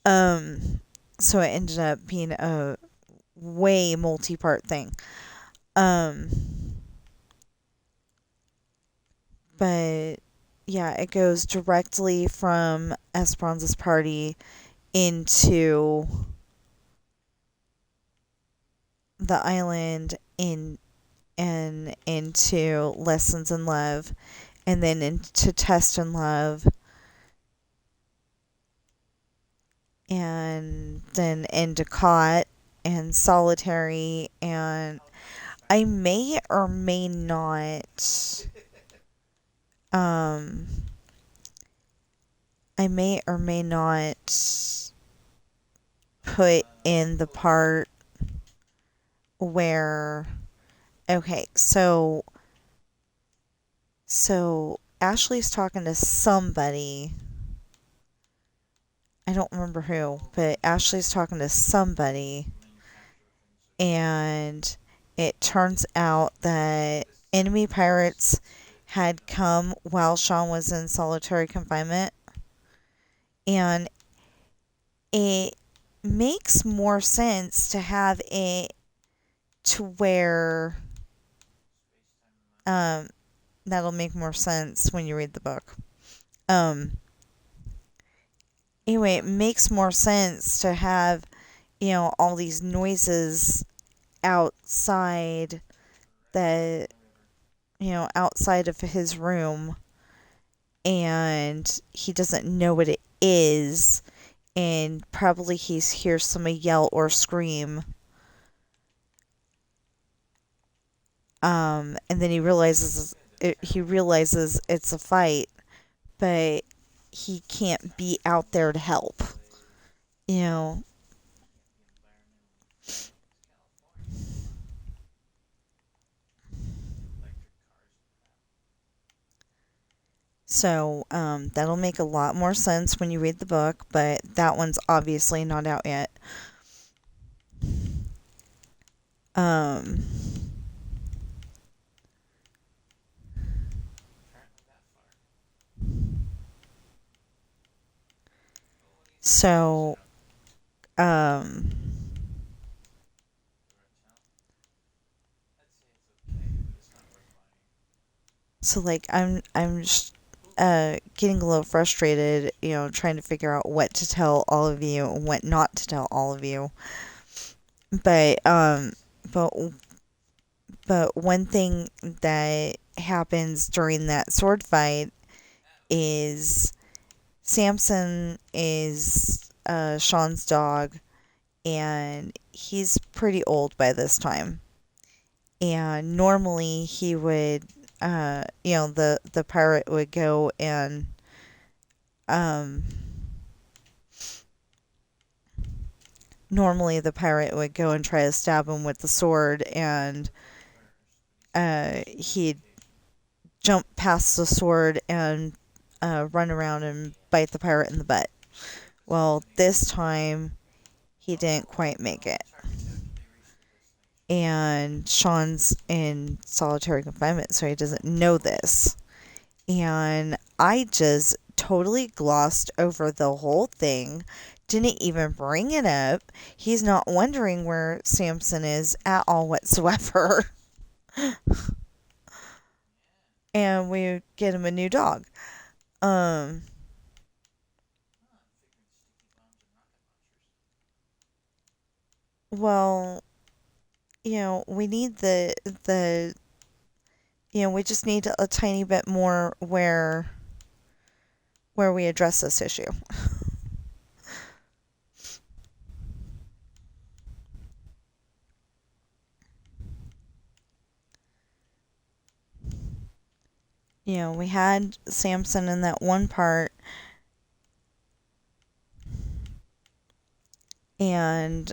Um so it ended up being a way multi-part thing. Um but yeah, it goes directly from Esperanza's party into the island and into Lessons in Love and then into Test in Love and then into Caught and Solitary and How about the I Spectre? may or may not um I may or may not put in the part where okay, so Ashley's talking to somebody. I don't remember who, but Ashley's talking to somebody Manufacturer things so she can and it turns out that this enemy pirates this had come while Sean was in solitary confinement and it makes more sense to have it to where space time um that'll make more sense when you read the book. Um anyway, it makes more sense to have, all these noises outside that, outside of his room and he doesn't know what it is and probably he hears somebody yell or scream. And then he realizes it's a fight, but he can't be out there to help. You know, can't be environmentally friendly. It's California. Electric cars and crap. so that'll make a lot more sense when you read the book, but that one's obviously not out yet. Um, Apparently that far. Oh, what do you think about this so setup? um, The red towel? I'd say it's okay, but it's not worth buying. So like I'm just getting a little frustrated, trying to figure out what to tell all of you and what not to tell all of you. But but but one thing that happens during that sword fight is Samson is Sean's dog, and he's pretty old by this time. And normally he would, the pirate would go and um, normally the pirate would go and try to stab him with the sword, and he'd jump past the sword and run around and bite the pirate in the butt. Well, this time he didn't quite make it. And Sean's in solitary confinement, so he doesn't know this. And I just totally glossed over the whole thing, didn't even bring it up. He's not wondering where Samson is at all whatsoever. And we get him a new dog. Um, well, we need we just need a tiny bit more where we address this issue. We had Samson in that one part, and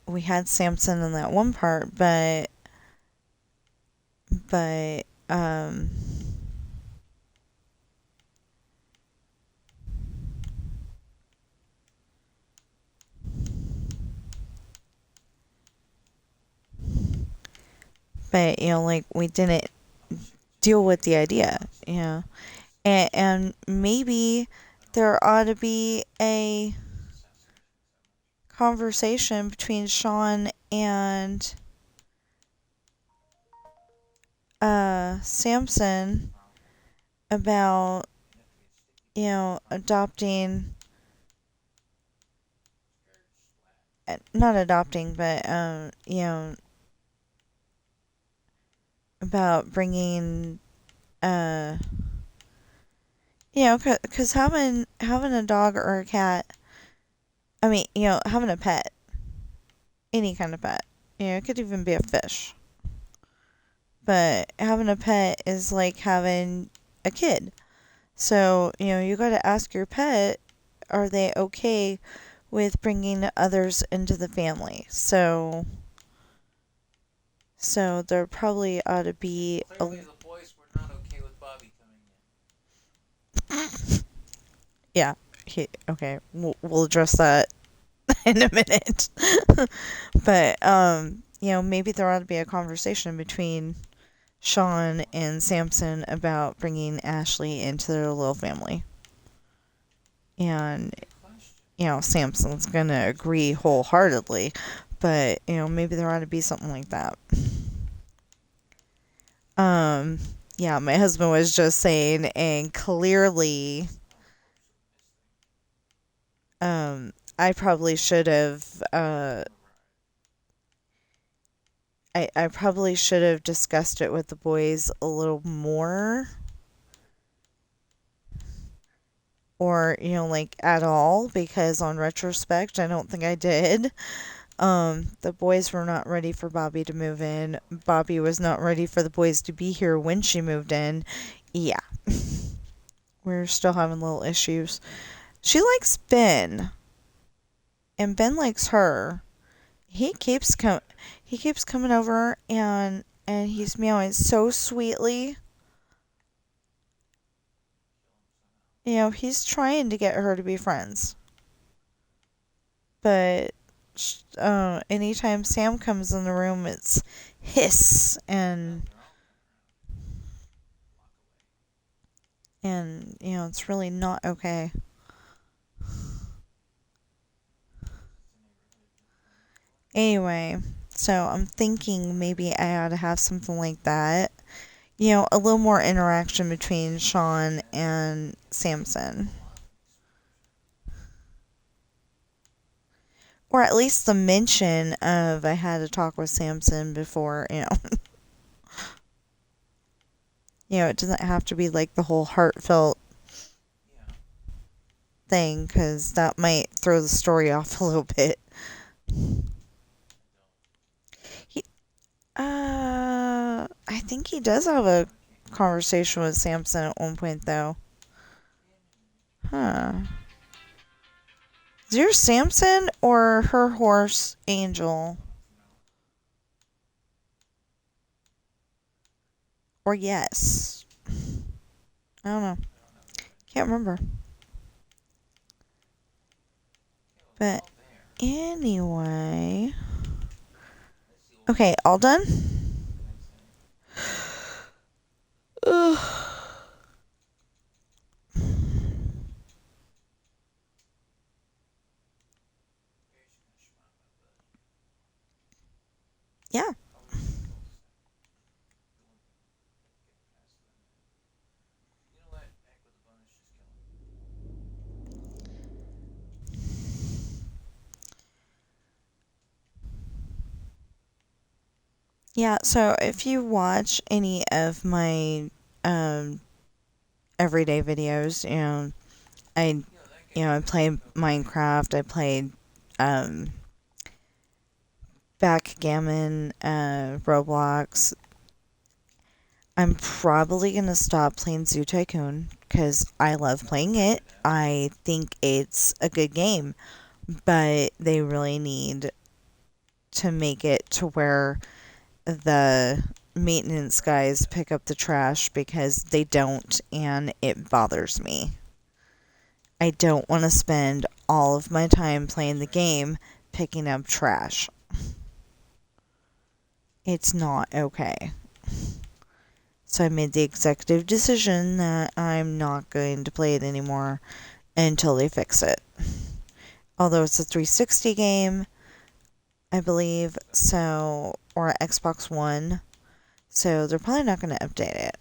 we had Samson in that one part, but like we didn't deal with the idea, and maybe there ought to be a conversation between Sean and Samson about adopting, not adopting, but about bringing uh because having a dog or a cat, I mean, having a pet, any kind of pet, it could even be a fish, but having a pet is like having a kid. So you got to ask your pet, are they okay with bringing others into the family? So there probably ought to be Clearly, the boys were not okay with Bobby coming yeah. Okay, we'll address that in a minute. But maybe there ought to be a conversation between Sean and Samson about bringing Ashley into their little family. And Samson's gonna agree wholeheartedly, but maybe there ought to be something like that. Um, yeah, my husband was just saying, and clearly, I probably should have, I probably should have discussed it with the boys a little more, or like at all, because on retrospect, I don't think I did. The boys were not ready for Bobby to move in. Bobby was not ready for the boys to be here when she moved in. Yeah, we're still having little issues. She likes Ben, and Ben likes her. He keeps coming over, and he's meowing so sweetly. He's trying to get her to be friends. But anytime Sam comes in the room, it's hiss and it's really not okay. Anyway, so I'm thinking maybe I ought to have something like that. A little more interaction between Sean and Samson. Or at least the mention of I had a talk with Samson before. It doesn't have to be like the whole heartfelt Yeah. thing, because that might throw the story off a little bit. He, I think he does have a conversation with Samson at one point, though. Huh. Is yours Samson or her horse Angel? Or yes? I don't know. Can't remember. But anyway. Okay, all done? Ugh. Yeah. Yeah, so if you watch any of my um, everyday videos, I I played Minecraft, I played um, backgammon, Roblox. I'm probably gonna stop playing Zoo Tycoon because I love playing it. I think it's a good game, but they really need to make it to where the maintenance guys pick up the trash, because they don't, and it bothers me. I don't want to spend all of my time playing the game picking up trash. It's not okay. So I made the executive decision that I'm not going to play it anymore until they fix it. Although it's a 360 game, I believe, so, or Xbox One, so they're probably not going to update it.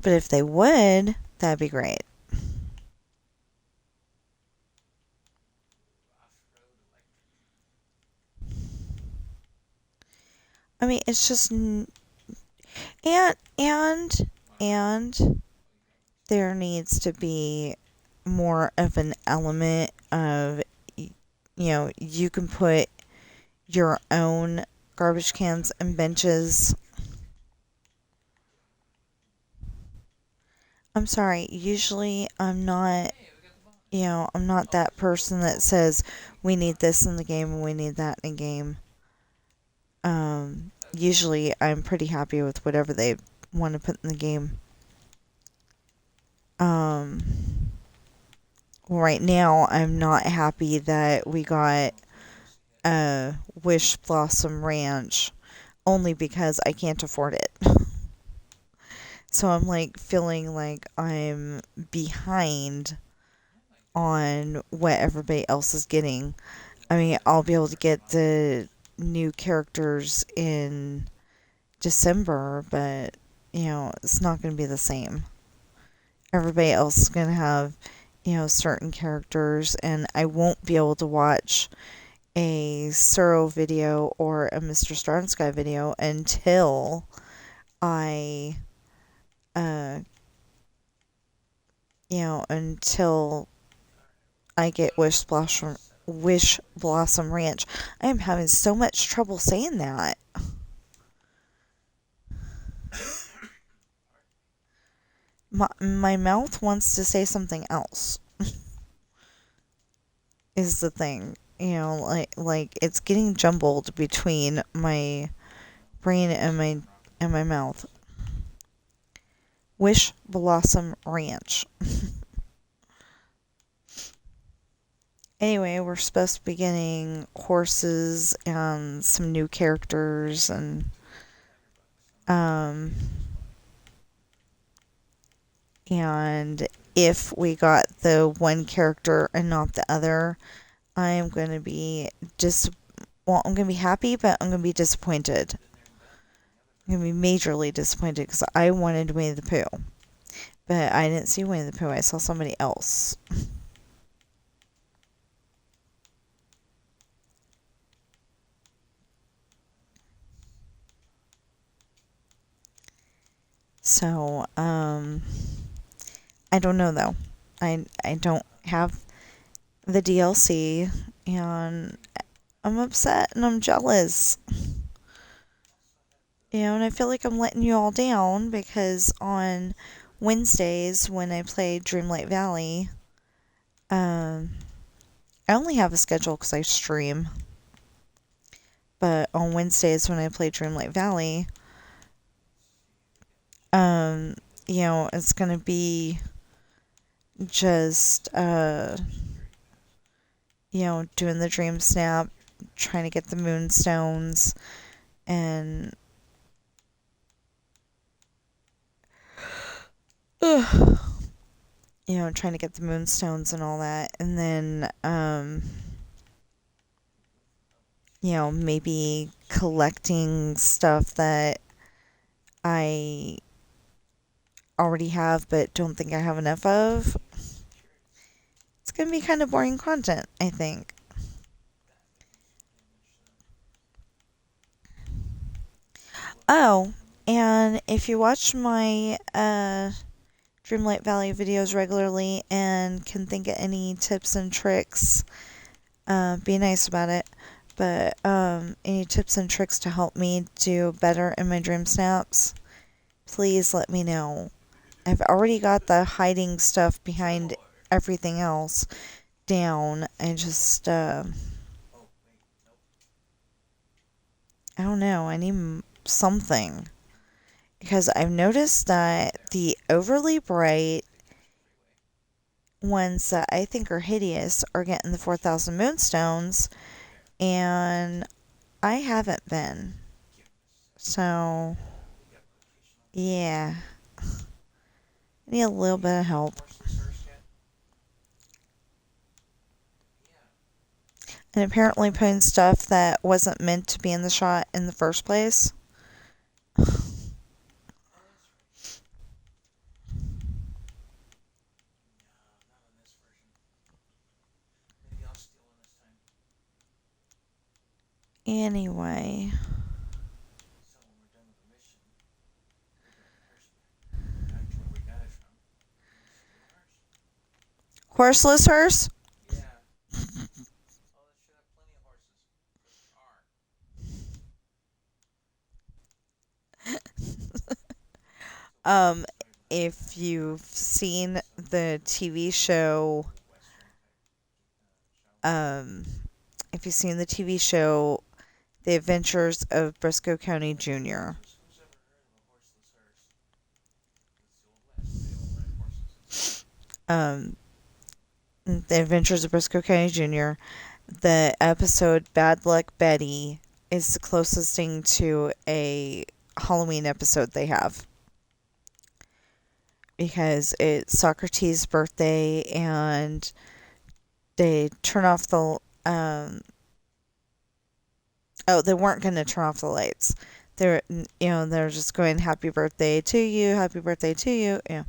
But if they would, that'd be great. I mean, it's just and there needs to be more of an element of you can put your own garbage cans and benches. I'm sorry, usually I'm not that person that says we need this in the game and we need that in the game. Usually I'm pretty happy with whatever they want to put in the game. Um, right now I'm not happy that we got Wish Blossom Ranch, only because I can't afford it. So I'm like feeling like I'm behind on what everybody else is getting. I mean, I'll be able to get the new characters in December, but it's not going to be the same. Everybody else is going to have, certain characters, and I won't be able to watch a Suro video or a Mr. Star and Sky video until I, uh, until I get Wish Blossom Ranch. I am having so much trouble saying that. My mouth wants to say something else. Is the thing. Like it's getting jumbled between my brain and my mouth. Wish Blossom Ranch. Anyway, we're supposed to be getting horses and some new characters um And if we got the one character and not the other, I'm going to be dis well, I'm going to be happy, but I'm going to be disappointed. I'm going to be majorly disappointed because I wanted Winnie the Pooh. But I didn't see Winnie the Pooh. I saw somebody else. So, I don't know though. I don't have the DLC, and I'm upset and I'm jealous. And I feel like I'm letting you all down because on Wednesdays when I play Dreamlight Valley, um, I only have a schedule because I stream. But on Wednesdays when I play Dreamlight Valley, um, it's gonna be just doing the dream snap, trying to get the moonstones, and trying to get the moonstones and all that, and then maybe collecting stuff that I already have but don't think I have enough of. It's gonna be kind of boring content, I think. Oh, and if you watch my Dreamlight Valley videos regularly and can think of any tips and tricks, be nice about it. But any tips and tricks to help me do better in my dream snaps, please let me know. I've already got the hiding stuff behind everything else down. I just, I don't know. I need something. Because I've noticed that the overly bright ones that I think are hideous are getting the 4,000 moonstones, and I haven't been. So, yeah. I need a little bit of help. And apparently putting stuff that wasn't meant to be in the shot in the first place. Anyway. Horseless hearse? Um, if you've seen the TV show, um, if you've seen the TV show, The Adventures of Briscoe County Jr., um, The Adventures of Briscoe County Jr., the episode Bad Luck Betty is the closest thing to a Halloween episode they have. Because it's Socrates' birthday and they turn off the they weren't going to turn off the lights. They're just going happy birthday to you, happy birthday to you, yeah.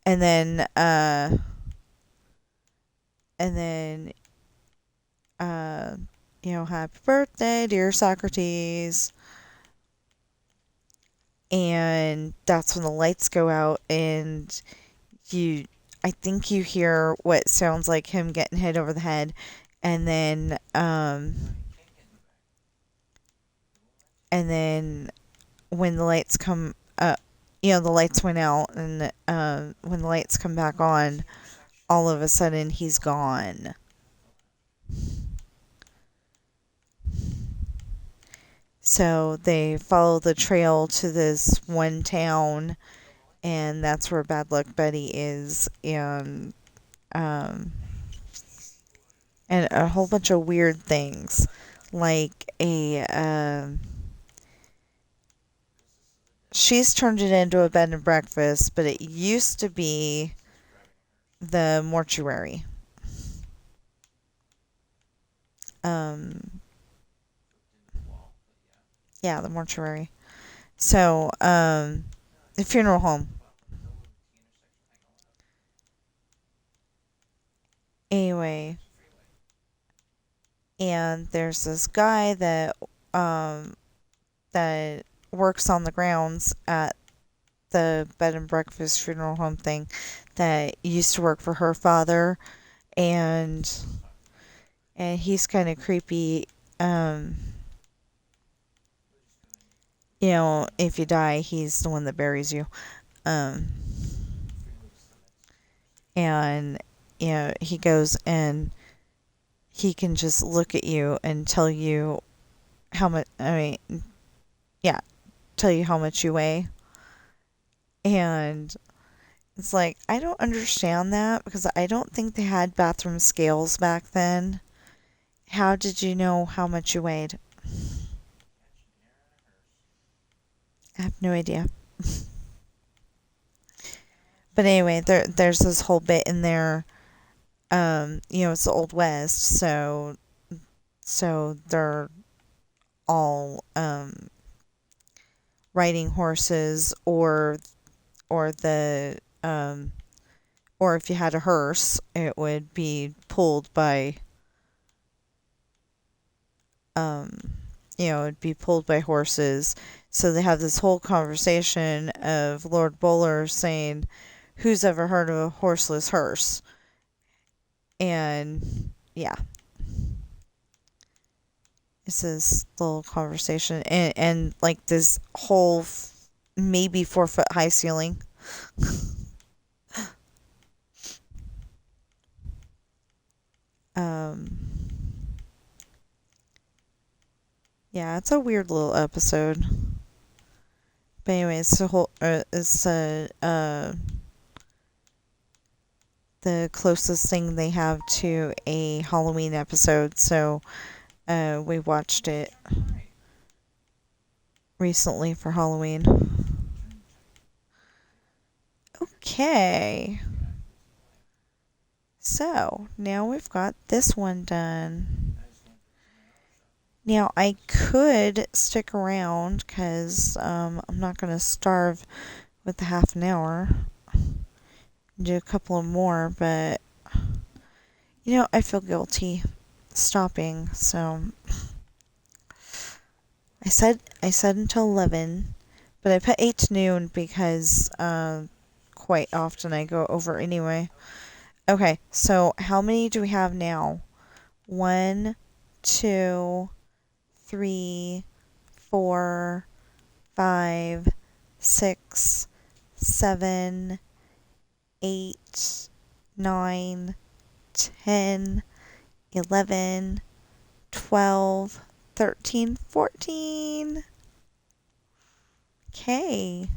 And then and then uh happy birthday dear Socrates. And that's when the lights go out and you I think you hear what sounds like him getting hit over the head, and then when the lights come up, the lights went out, and when the lights come back on, all of a sudden he's gone. So they follow the trail to this one town, and that's where Bad Luck Betty is, um, and a whole bunch of weird things, like she's turned it into a bed and breakfast, but it used to be She's grabbing hers. the mortuary. Hooked into the wall, but yeah. Yeah, the mortuary. So, No, I the think funeral it's home. about the middle of the T intersection. Hang on, look. Anyway, There's a freeway. and there's this guy um, that works on the grounds at the bed and breakfast funeral home thing that used to work for her father, and Fuck. he's kind of creepy. Um, We're just gonna look at this and if you die, he's the one that buries you. Um, freeway is the next conversation. and he goes and he can just look at you and tell you how much. I mean, yeah, tell you how much you weigh, and it's like I don't understand that because I don't think they had bathroom scales back then. How did you know how much you weighed? Catch an air and a hearse. I have no idea. But Just anyway, there's this whole bit in there. It's the Old West, so they're all riding horses or the or if you had a hearse, it would be pulled by um it'd be pulled by horses. So they have this whole conversation of Lord Buller saying, "Who's ever heard of a horseless hearse?" And yeah, it's this little conversation and like this whole maybe 4 foot high ceiling. um, yeah, it's a weird little episode. But anyway, it's the closest thing they have to a Halloween episode. So we watched it turn right. recently for Halloween. Turn tight. Okay. Yeah, he was in the way. So now we've got this one done. I just went to my auto shop. Now I could stick around because I'm not gonna starve with the half an hour. Do a couple of more, but I feel guilty stopping. So I said until 11, but I put 8 to noon because quite often I go over anyway. Okay, so how many do we have now? One, two, three, 4, 5, 6, 7, 8, 9, 10, 11, 12, 13, 14. Okay.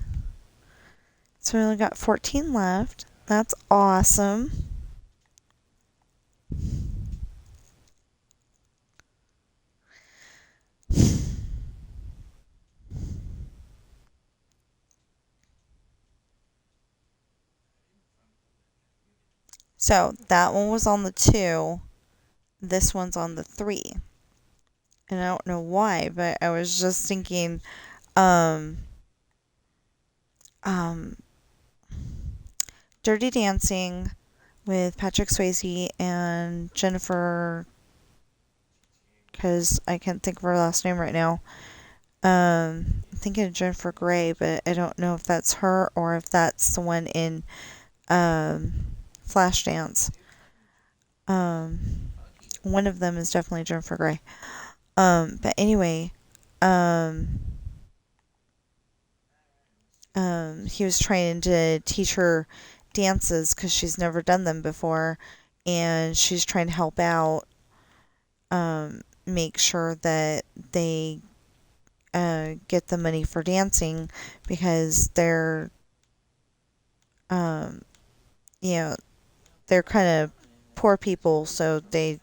So we only got 14 left. That's awesome. So that one was on the 2. This one's on the 3. And I don't know why, but I was just thinking, um, um, Dirty Dancing with Patrick Swayze and Jennifer, because I can't think of her last name right now. I'm thinking of Jennifer Grey, but I don't know if that's her or if that's the one in um, Flashdance. Um, one of them is definitely Jennifer Grey. But anyway, um, he was trying to teach her dances because she's never done them before, and she's trying to help out, make sure that they get the money for dancing because um, you know, they're kind of poor people, so they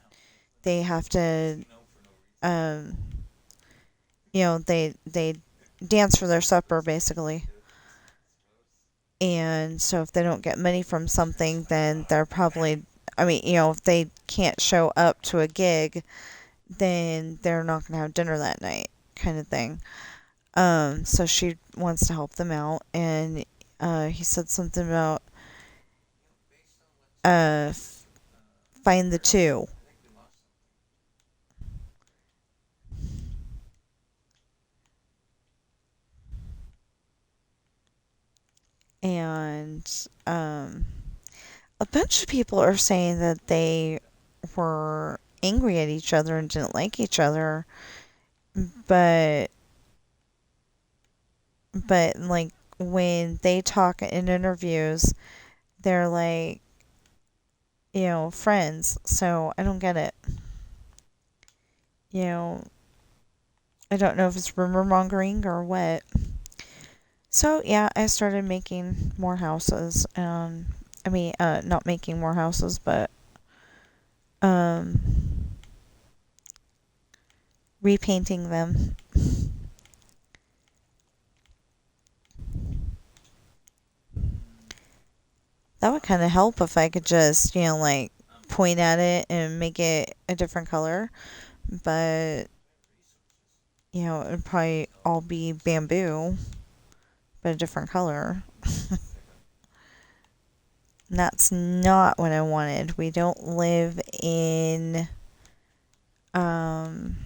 have to, um, they dance for their supper, basically. And so if they don't get money from something, then they're probably, I mean, if they can't show up to a gig, then they're not going to have dinner that night, kind of thing. So she wants to help them out, and he said something about uh, find the two. And a bunch of people are saying that they were angry at each other and didn't like each other, but like when they talk in interviews, they're like, friends. So I don't get it. You know, I don't know if it's rumor mongering or what. So yeah, I started making more houses. I mean, not making more houses, but um, repainting them. That would kind of help if I could just, like point at it and make it a different color. But, it would probably all be bamboo, but a different color. And that's not what I wanted. We don't live in um,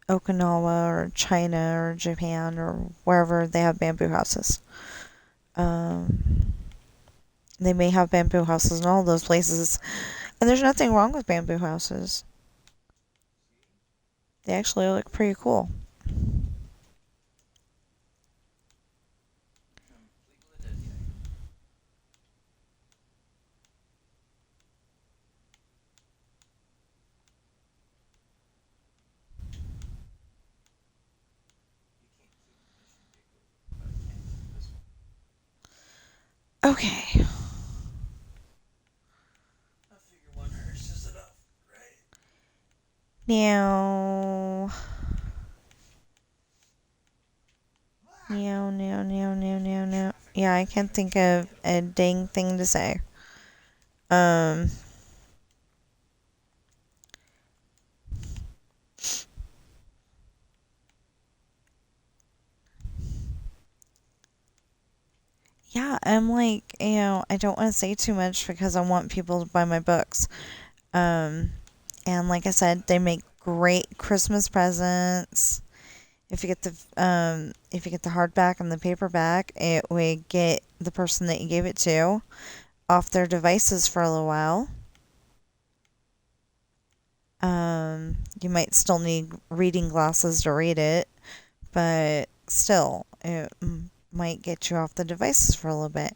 Okinawa or China or Japan or wherever they have bamboo houses. Um, they may have bamboo houses in all those places, and there's nothing wrong with bamboo houses. They actually look pretty cool. Okay. Now, no. Yeah, I can't think of a dang thing to say. Um, yeah, I'm like, I don't want to say too much because I want people to buy my books. Um, and like I said, they make great Christmas presents. If you get the hardback and the paperback, it would get the person that you gave it to off their devices for a little while. You might still need reading glasses to read it, but still, it might get you off the devices for a little bit.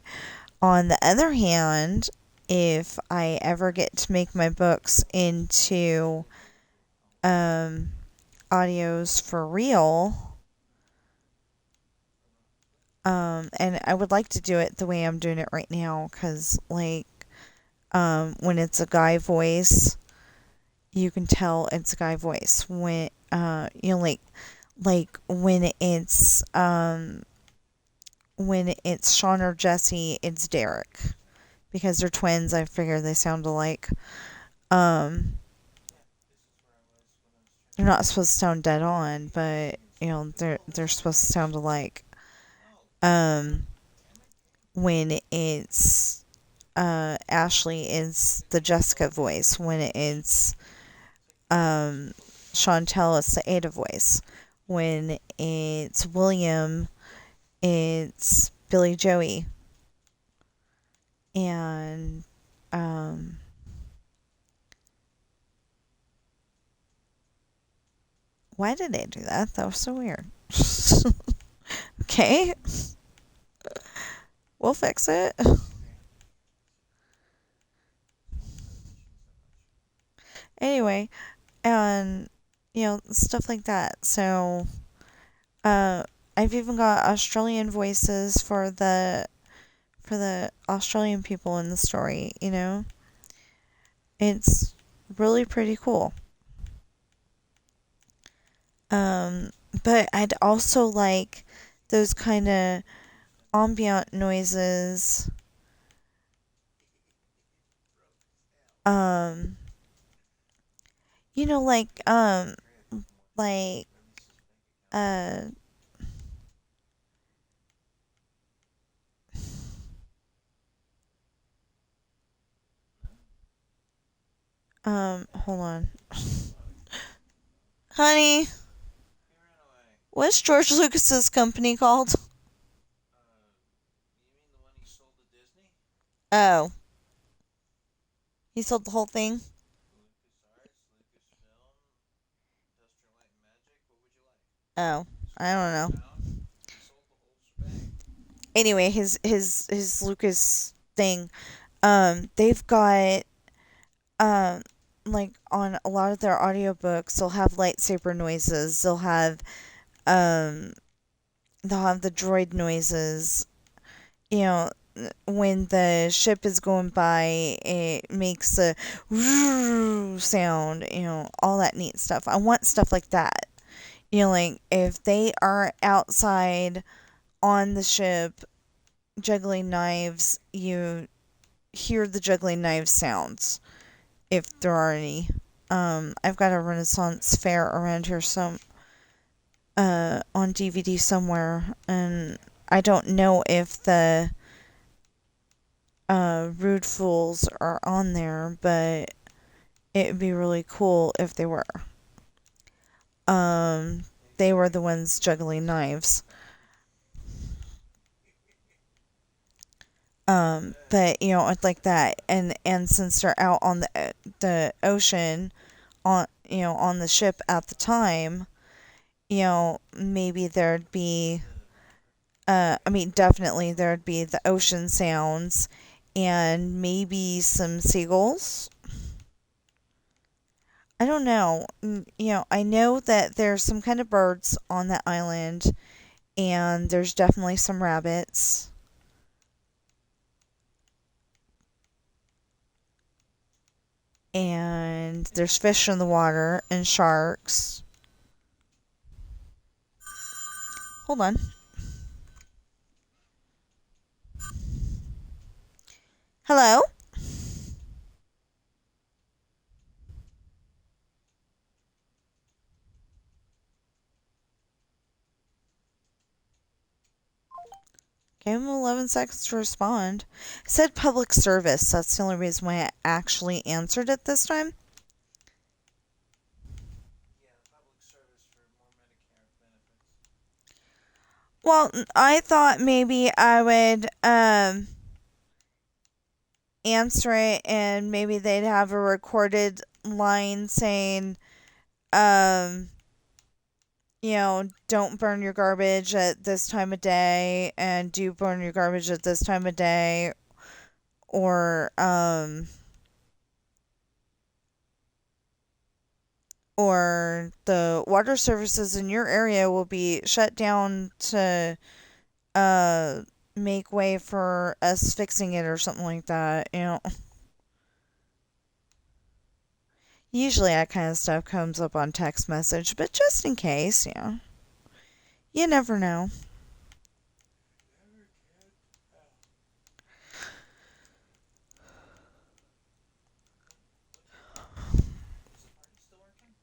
On the other hand, if I ever get to make my books into um, audios for real, and I would like to do it the way I'm doing it right now, because, like, when it's a guy voice, you can tell it's a guy voice. When, like when it's Sean or Jesse, it's Derek. Because they're twins, I figure they sound alike. Um, they're not supposed to sound dead on, but they're supposed to sound alike. Um, when it's Ashley is the Jessica voice. When it's Chantel, it's the Ada voice. When it's William, it's Billy Joey. And um, why did they do that? That was so weird. Okay, we'll fix it. Anyway, and stuff like that. So, uh, I've even got Australian voices for the Australian people in the story. It's really pretty cool. Um, but I'd also like those kind of ambient noises. Um, like like uh hold on. Honey, what's George Lucas's company called? You mean the one he sold to Disney? Oh, he sold the whole thing? LucasArts, Lucasfilm, Industrial Light and Magic. What would you like? Oh, I don't know. He sold the whole shebang. Anyway, his Lucas thing. They've got um like on a lot of their audiobooks, they'll have lightsaber noises. Um they'll have the droid noises. You know, when the ship is going by, it makes a sound. All that neat stuff. I want stuff like that. Like if they are outside on the ship juggling knives, you hear the juggling knives sounds if there are any. I've got a Renaissance fair around here on DVD somewhere, and I don't know if the Rude Fools are on there, but it would be really cool if they were. Um, they were the ones juggling knives. But it's like that, and since they're out on the ocean, on the ship at the time, maybe there'd be, I mean, definitely there'd be the ocean sounds, and maybe some seagulls. I don't know. I know that there's some kind of birds on that island, and there's definitely some rabbits, and there's fish in the water, and sharks. Hold on. Hello? Gave him 11 seconds to respond. It said public service. That's the only reason why I actually answered it this time. Yeah, public service for more Medicare benefits. Well, I thought maybe I would answer it, and maybe they'd have a recorded line saying, um, don't burn your garbage at this time of day, and do burn your garbage at this time of day, or the water services in your area will be shut down to uh make way for us fixing it or something like that. Usually that kind of stuff comes up on text message, but just in case, you never know. Never can tell. Is the party still working?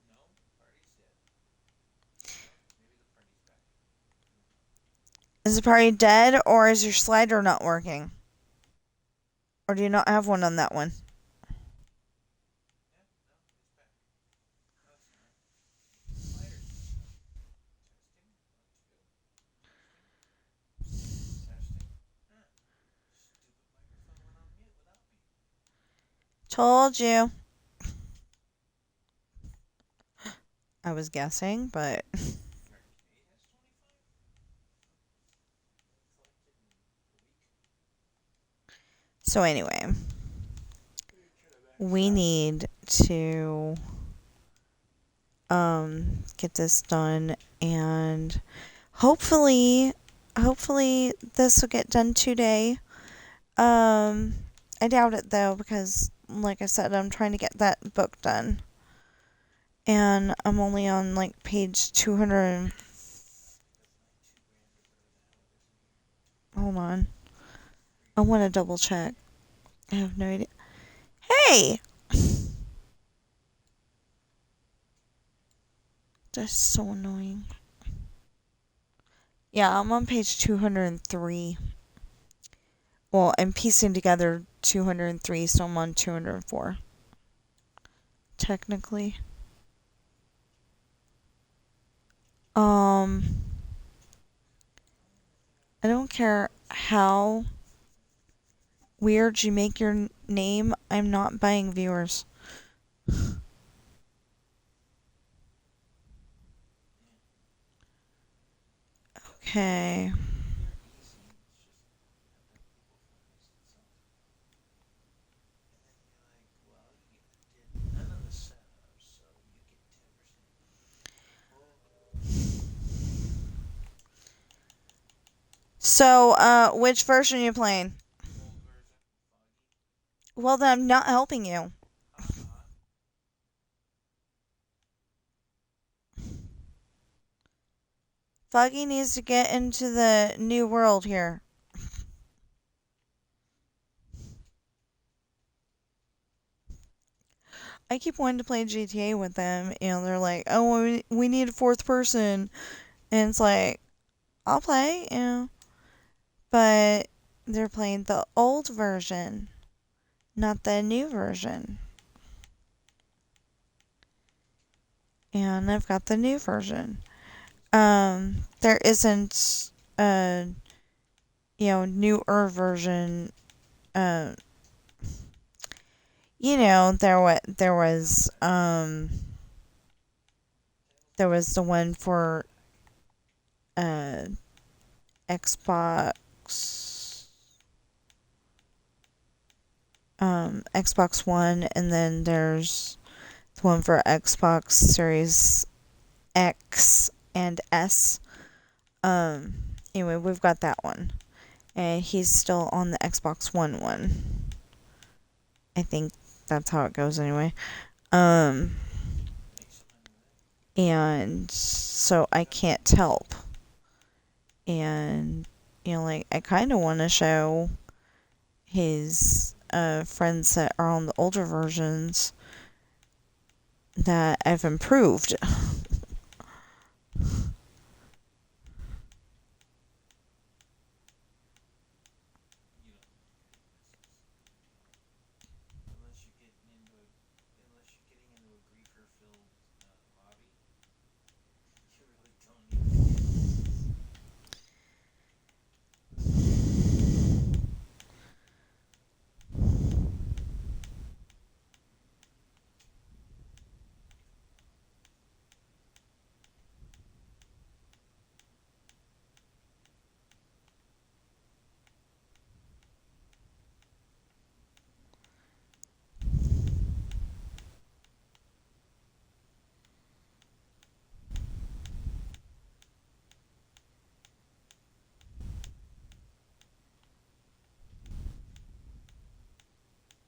No, party's dead. Maybe the party's back. Is the party dead, or is your slider not working? Or do you not have one on that one? Yeah, no, it's back. No, it's not. The slider's not working. Testing. 1, 2. Testing. Huh. Stupid microphone went on mute without me. Told you. I was guessing, but Arcade has 25? Collected in a week? so anyway, Should have maxed we out. need to get this done, and hopefully this will get done today. I doubt it though, because like I said, I'm trying to get that book done. And I'm only on like page 200. Hold on. I want to double check. I have no idea. Hey! That's so annoying. Yeah, I'm on page 203. Well, I'm piecing together 203, so I'm on 204. Technically. Um, I don't care how weird you make your name, I'm not buying viewers. Okay. They're easy. It's just have their people focused on something. And then you're like, well, you did none of the setup, so you get 10%. Well, So, which version are you playing? old version, foggy. Well, then I'm not helping you. Uh-huh. Foggy needs to get into the new world here. I keep wanting to play GTA with them, and they're like, "Oh, we need a fourth person," and it's like, "I'll play, but they're playing the old version, not the new version, and I've got the new version. There isn't a newer version. Uh, there was the one for uh Xbox Xbox One, and then there's the one for Xbox Series X and S. Um anyway, we've got that one. And he's still on the Xbox One. I think that's how it goes anyway. Um Make some money with it. and so I can't help. And like I kind of want to show his friends that are on the older versions that I've improved. You don't learn unless you're getting into a griefer-filled lobby. You really don't need to get into it.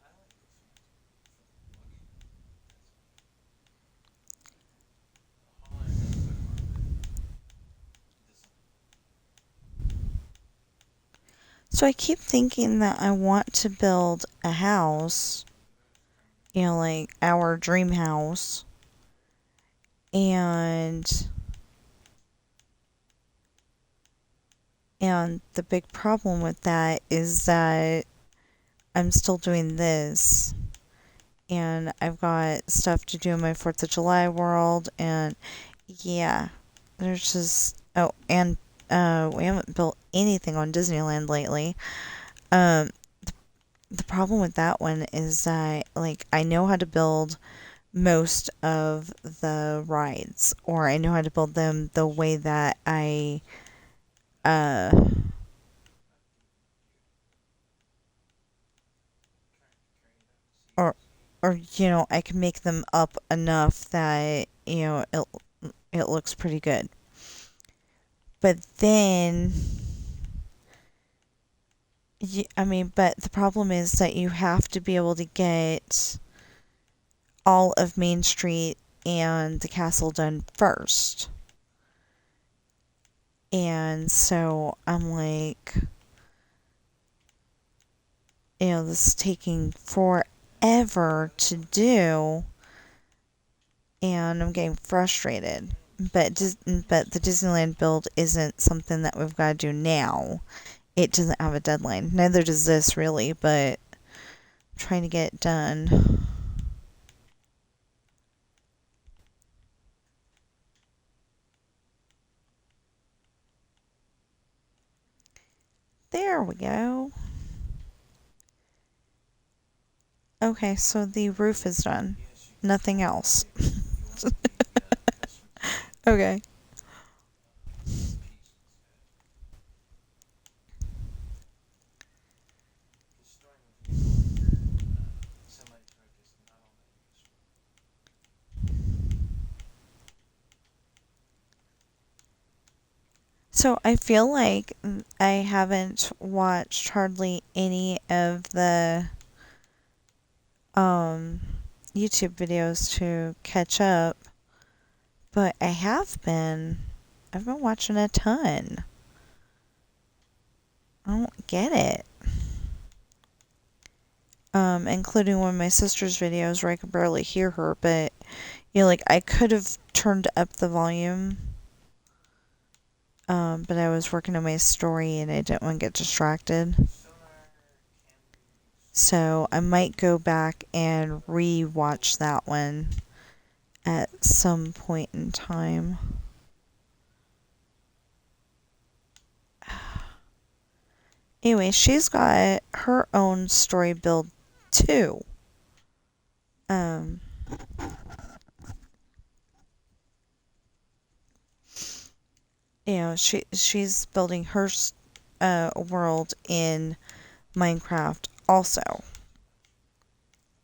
I like the Phantom book. That's all I really took off it. This one. So I keep thinking that I want to build a house, like our dream house. And the big problem with that is that I'm still doing this, and I've got stuff to do in my 4th of July world, and yeah, there's just, oh, and we haven't built anything on Disneyland lately. Um, the problem with that one is that, like, I know how to build most of the rides, or I know how to build them the way that uh, or, I can make them up enough that, it looks pretty good. But then, I mean, but the problem is that you have to be able to get all of Main Street and the castle done first. And so I'm like, this is taking forever to do, and I'm getting frustrated. But the Disneyland build isn't something that we've got to do now. It doesn't have a deadline. Neither does this really, but I'm trying to get it done. There we go. Okay, so the roof is done. Yes, you can Nothing tell me else. if you want the customer Okay. piece instead. Because storing a vehicle in your semi truck is not all that useful. So I feel like I haven't watched hardly any of the um YouTube videos to catch up, but I've been watching a ton. I don't get it. Including one of my sister's videos where I could barely hear her, but like I could have turned up the volume. But I was working on my story and I didn't want to get distracted. Sonar can be useful. So I might go back and re-watch that one at some point in time. Anyway, she's got her own story build too. Um, she's building her world in Minecraft also.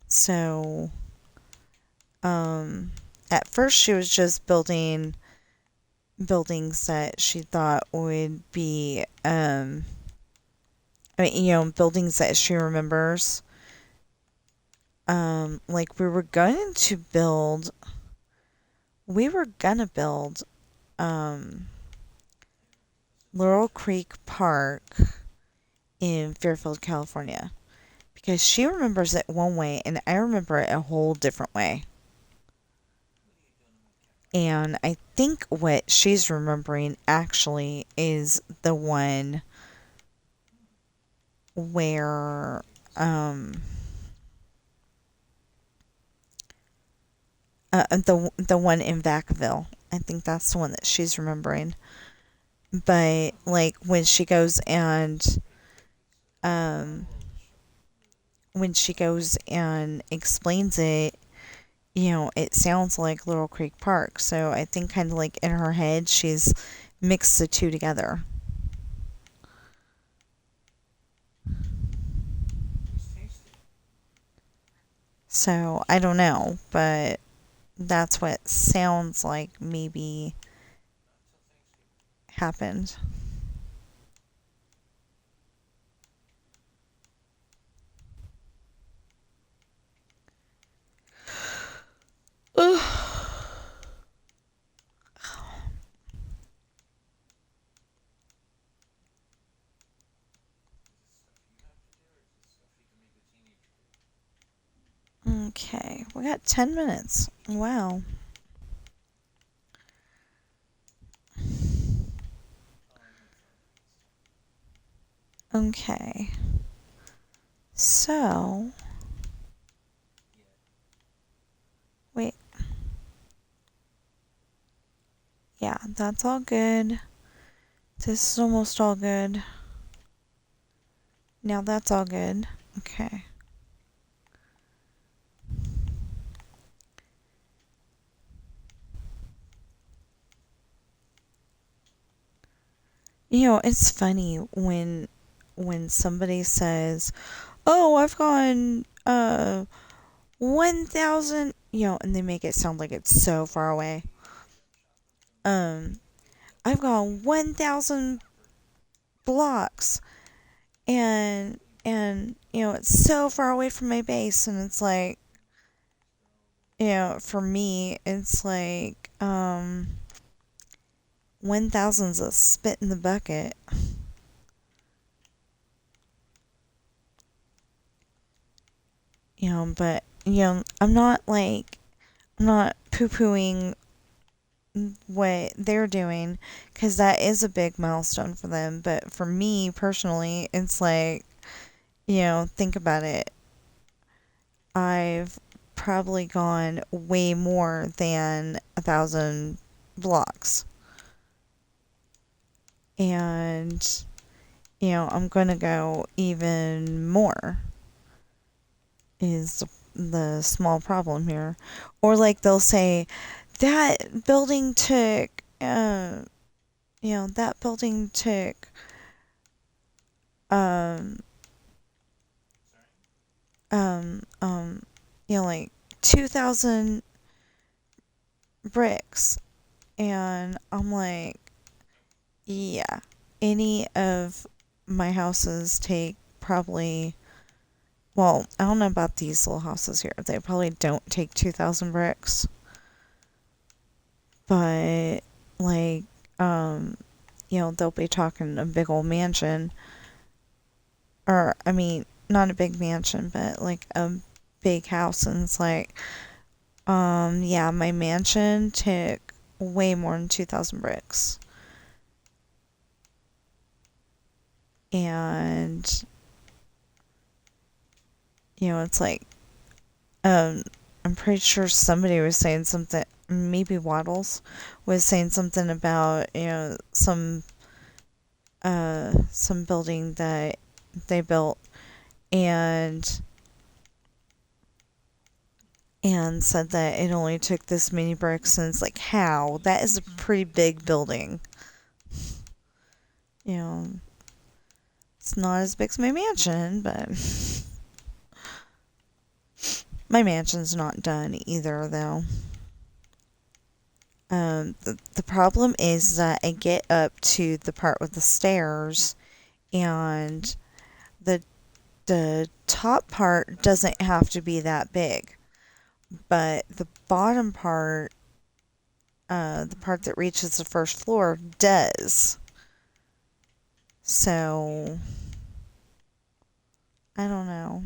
So, at first she was just building buildings that she thought would be, buildings that she remembers. Like we were gonna build, um, Laurel Creek Park in Fairfield, California. Because she remembers it one way and I remember it a whole different way. And I think what she's remembering actually is the one where the one in Vacaville. I think that's the one that she's remembering. But like um when she goes and explains it, it sounds like Little Creek Park. So I think kind of like in her head she's mixed the two together. It was tasty. So I don't know, but that's what sounds like maybe Not till Thanksgiving. happened. Is it stuff you have to do, or is it stuff you can make a teenager do? Okay, we got 10 minutes. Wow. Oh, I meant for Insta. Okay. So, Yeah. wait. Yeah, that's all good. This is almost all good. Now that's all good. Okay. It's funny when somebody says, "Oh, I've gone 1,000," and they make it sound like it's so far away. Um, I've gone 1,000 blocks and it's so far away from my base, and it's like, for me it's like 1,000's a spit in the bucket. But I'm not poo-pooing what they're doing, because that is a big milestone for them. But for me personally, it's like, think about it. I've probably gone way more than 1,000 blocks. And, I'm going to go even more, is the small problem here. Or like they'll say, that building took, that building took, um, um, um, like 2,000 bricks. And I'm like, yeah, any of my houses take probably, well, I don't know about these little houses here. They probably don't take 2,000 bricks. But, like, um, they'll be talking a big old mansion. Or, I mean, not a big mansion, but like a big house. And it's like, yeah, my mansion took way more than 2,000 bricks. And, it's like, um, I'm pretty sure somebody was saying something, maybe Waddles was saying something about, some building that they built, and said that it only took this many bricks. And it's like, how? That is a pretty big building. You know, it's not as big as my mansion, but my mansion's not done either, though. The problem is that I get up to the part with the stairs, and the the top part doesn't have to be that big, but the bottom part, the part that reaches the first floor, does. So I don't know.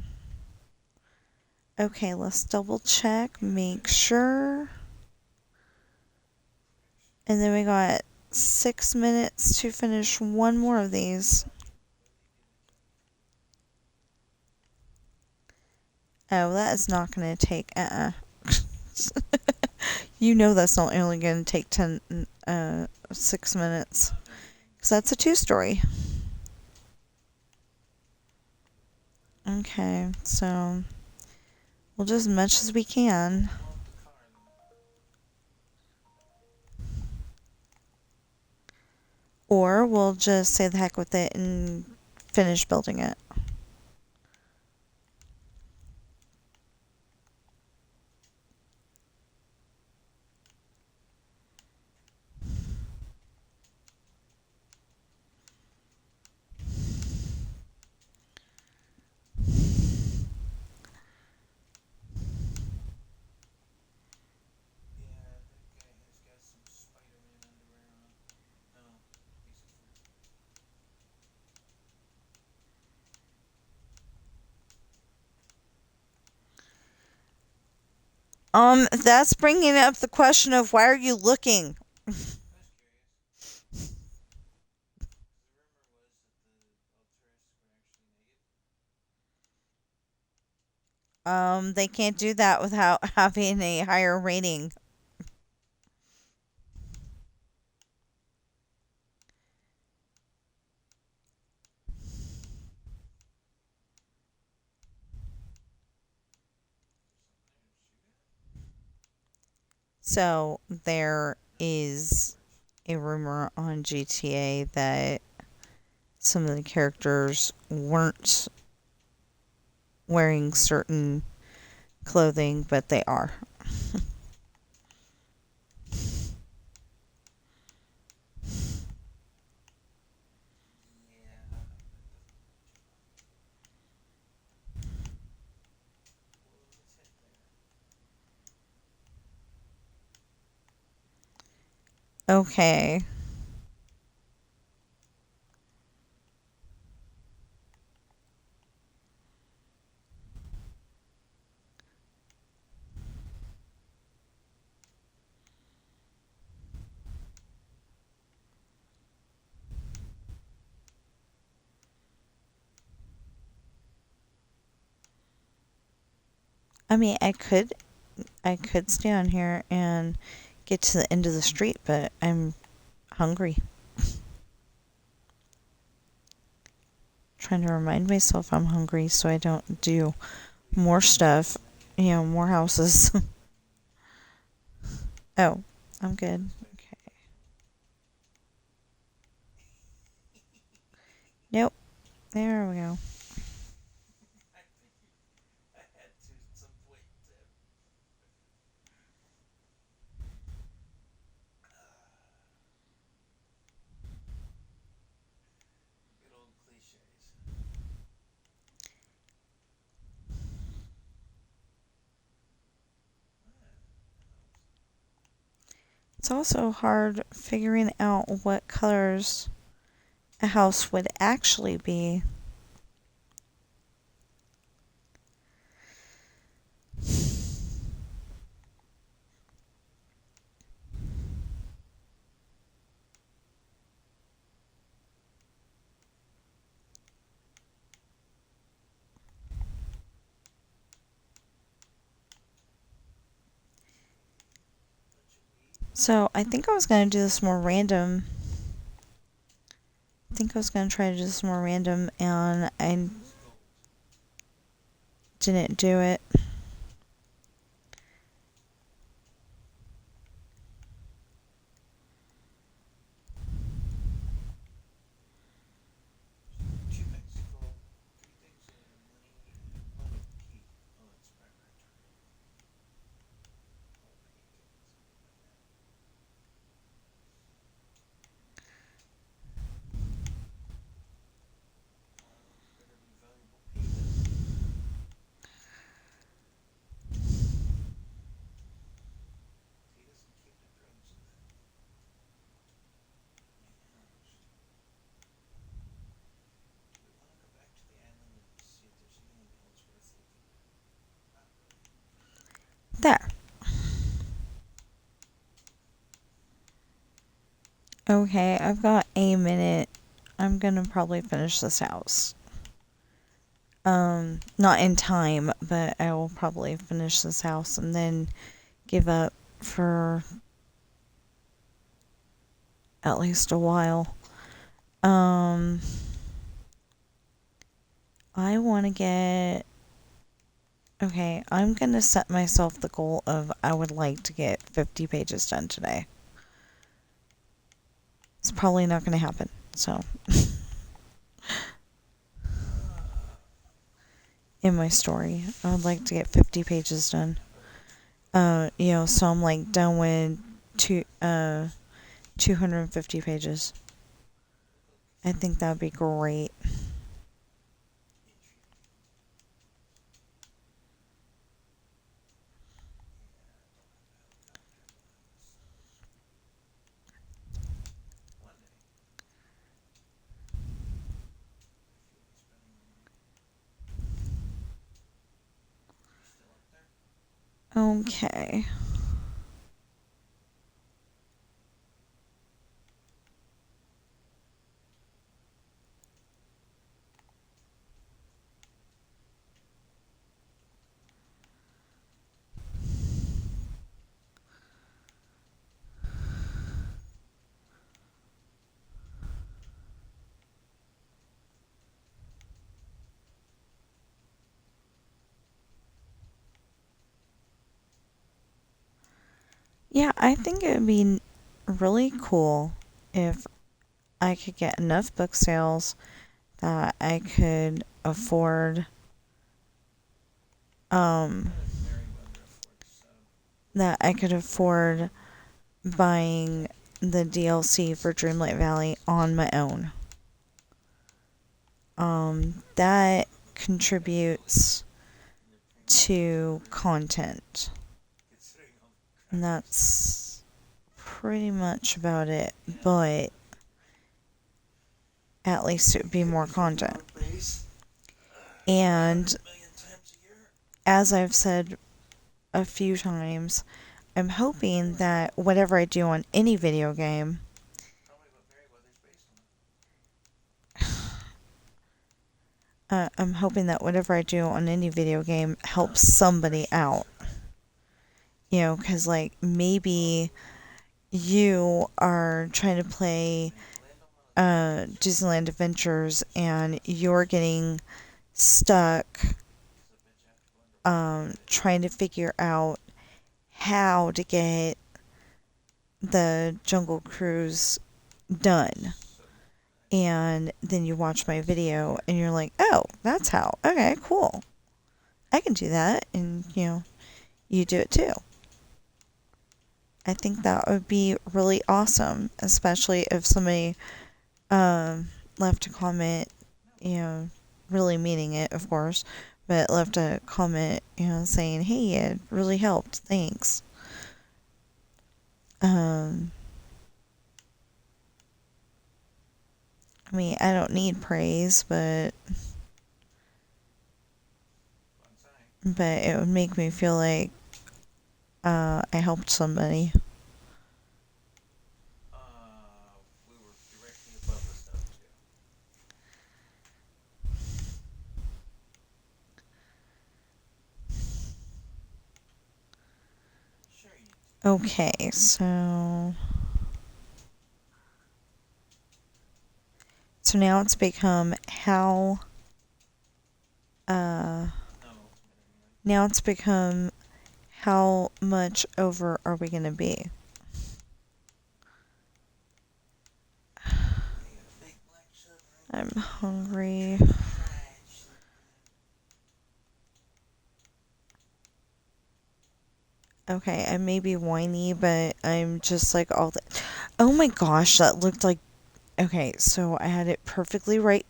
Okay, let's double check, make sure. And then we got 6 minutes to finish one more of these. Oh, that is not going to take. That's not only going to take 6 minutes. Because that's a two-story. Okay, so we'll do as much as we can. Or we'll just say the heck with it and finish building it. That's bringing up the question of, why are you looking? They can't do that without having a higher rating. So there is a rumor on GTA that some of the characters weren't wearing certain clothing, but they are. Okay. I mean, I could stay on here and get to the end of the street, but I'm hungry. Trying to remind myself I'm hungry so I don't do We more eating dinner stuff. tonight? More houses. Oh, I'm I good. was expecting Okay. you to eat. Nope. There we go. I figured I had to at some point, Tim. Good old cliches. Ah, It's also hard figuring out what colors a house would actually be. bunch of weed. So I think I was going to do this more random. I think I was going to try to do this more random, and I Fool's gold. didn't do it. There's two things to gold, three things money, and one key. Oh, it's primary target. Oh, my ink is something like that. Oh, better be valuable paper. He doesn't keep the drugs in that main house. Do we want to go back to the island and see if there's anything else worth looking at? Not really. There. Okay, I've got a minute. I'm going to probably finish this house. Not in time, but I will probably finish this house and then give up for at least a while. Um, I want to get. Okay, I'm gonna set myself the goal of I would like to get 50 pages done today. It's probably not gonna happen, so. In my story, I would like to get 50 pages done. So I'm like done with 250 pages. I think that would be great. One day. I feel like spending the night. You still up there? Okay. Yeah, I think it would be really cool if I could get enough book sales that I could afford um How does Merryweather afford a sub? that I could afford buying the DLC for Dreamlight Valley on my own. That contributes to content. Considering all the crap And he's done. that's pretty much about it, but at least it would be more content. And as I've said a few times, I'm hoping that whatever I do on any video game, I'm hoping that whatever I do on any video game helps somebody out. You know, because, like, maybe you are trying to play Disneyland Adventures and you're getting stuck trying to figure out how to get the Jungle Cruise done. And then you watch my video and you're like, oh, that's how. Okay, cool. I can do that. And, you do it too. I think that would be really awesome, especially if somebody left a comment, really meaning it, of course, but left a comment, saying, hey, it really helped. Thanks. I mean, I don't need praise, but it would make me feel like I helped somebody. We were directly above the stuff too. Sure you did. Okay, so now it's become how No. now it's become how much over are we gonna be? I'm hungry. Okay, I may be whiny, but I'm just like all the. Oh my gosh, that looked like. Okay, so I had it perfectly right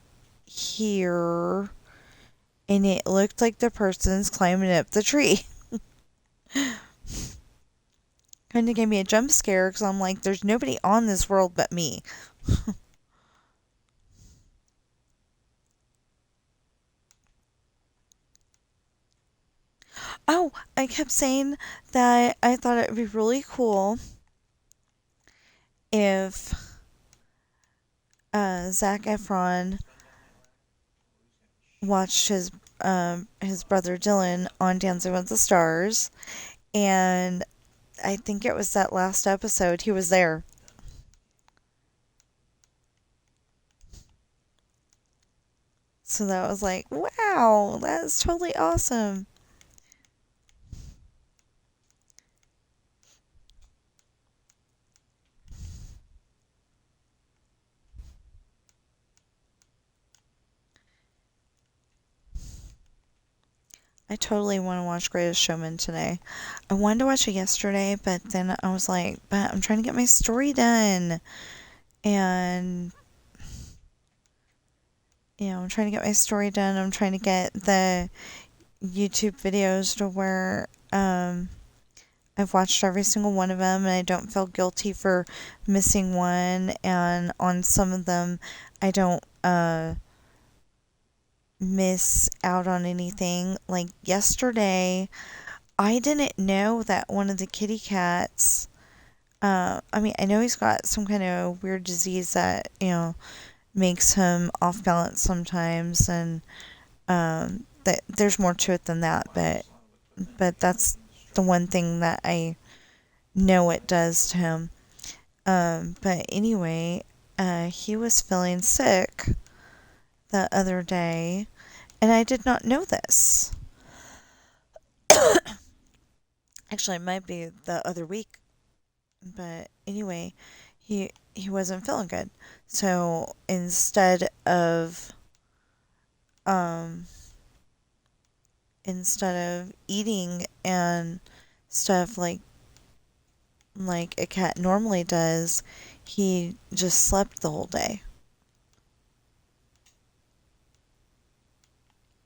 here, and it looked like the person's climbing up the tree. Kind of gave me a jump scare because I'm like, there's nobody on this world but me. Oh, I kept saying that I thought it would be really cool if Zac Efron watched his brother Dylan on Dancing with the Stars, and I think it was that last episode he was there. So that was like, wow, that's totally awesome. I totally want to watch Greatest Showman today. I wanted to watch it yesterday, but then I was like, but I'm trying to get my story done. And, I'm trying to get my story done. I'm trying to get the YouTube videos to where I've watched every single one of them and I don't feel guilty for missing one. And on some of them, I don't miss out on anything. Like yesterday, I didn't know that one of the kitty cats. I mean, I know he's got some kind of weird disease that makes him off balance sometimes, and that there's more to it than that. But that's the one thing that I know it does to him. But anyway, he was feeling sick the other day, and I did not know this. Actually, it might be the other week, but anyway, he wasn't feeling good. So um instead of eating and stuff like a cat normally does, he just slept the whole day.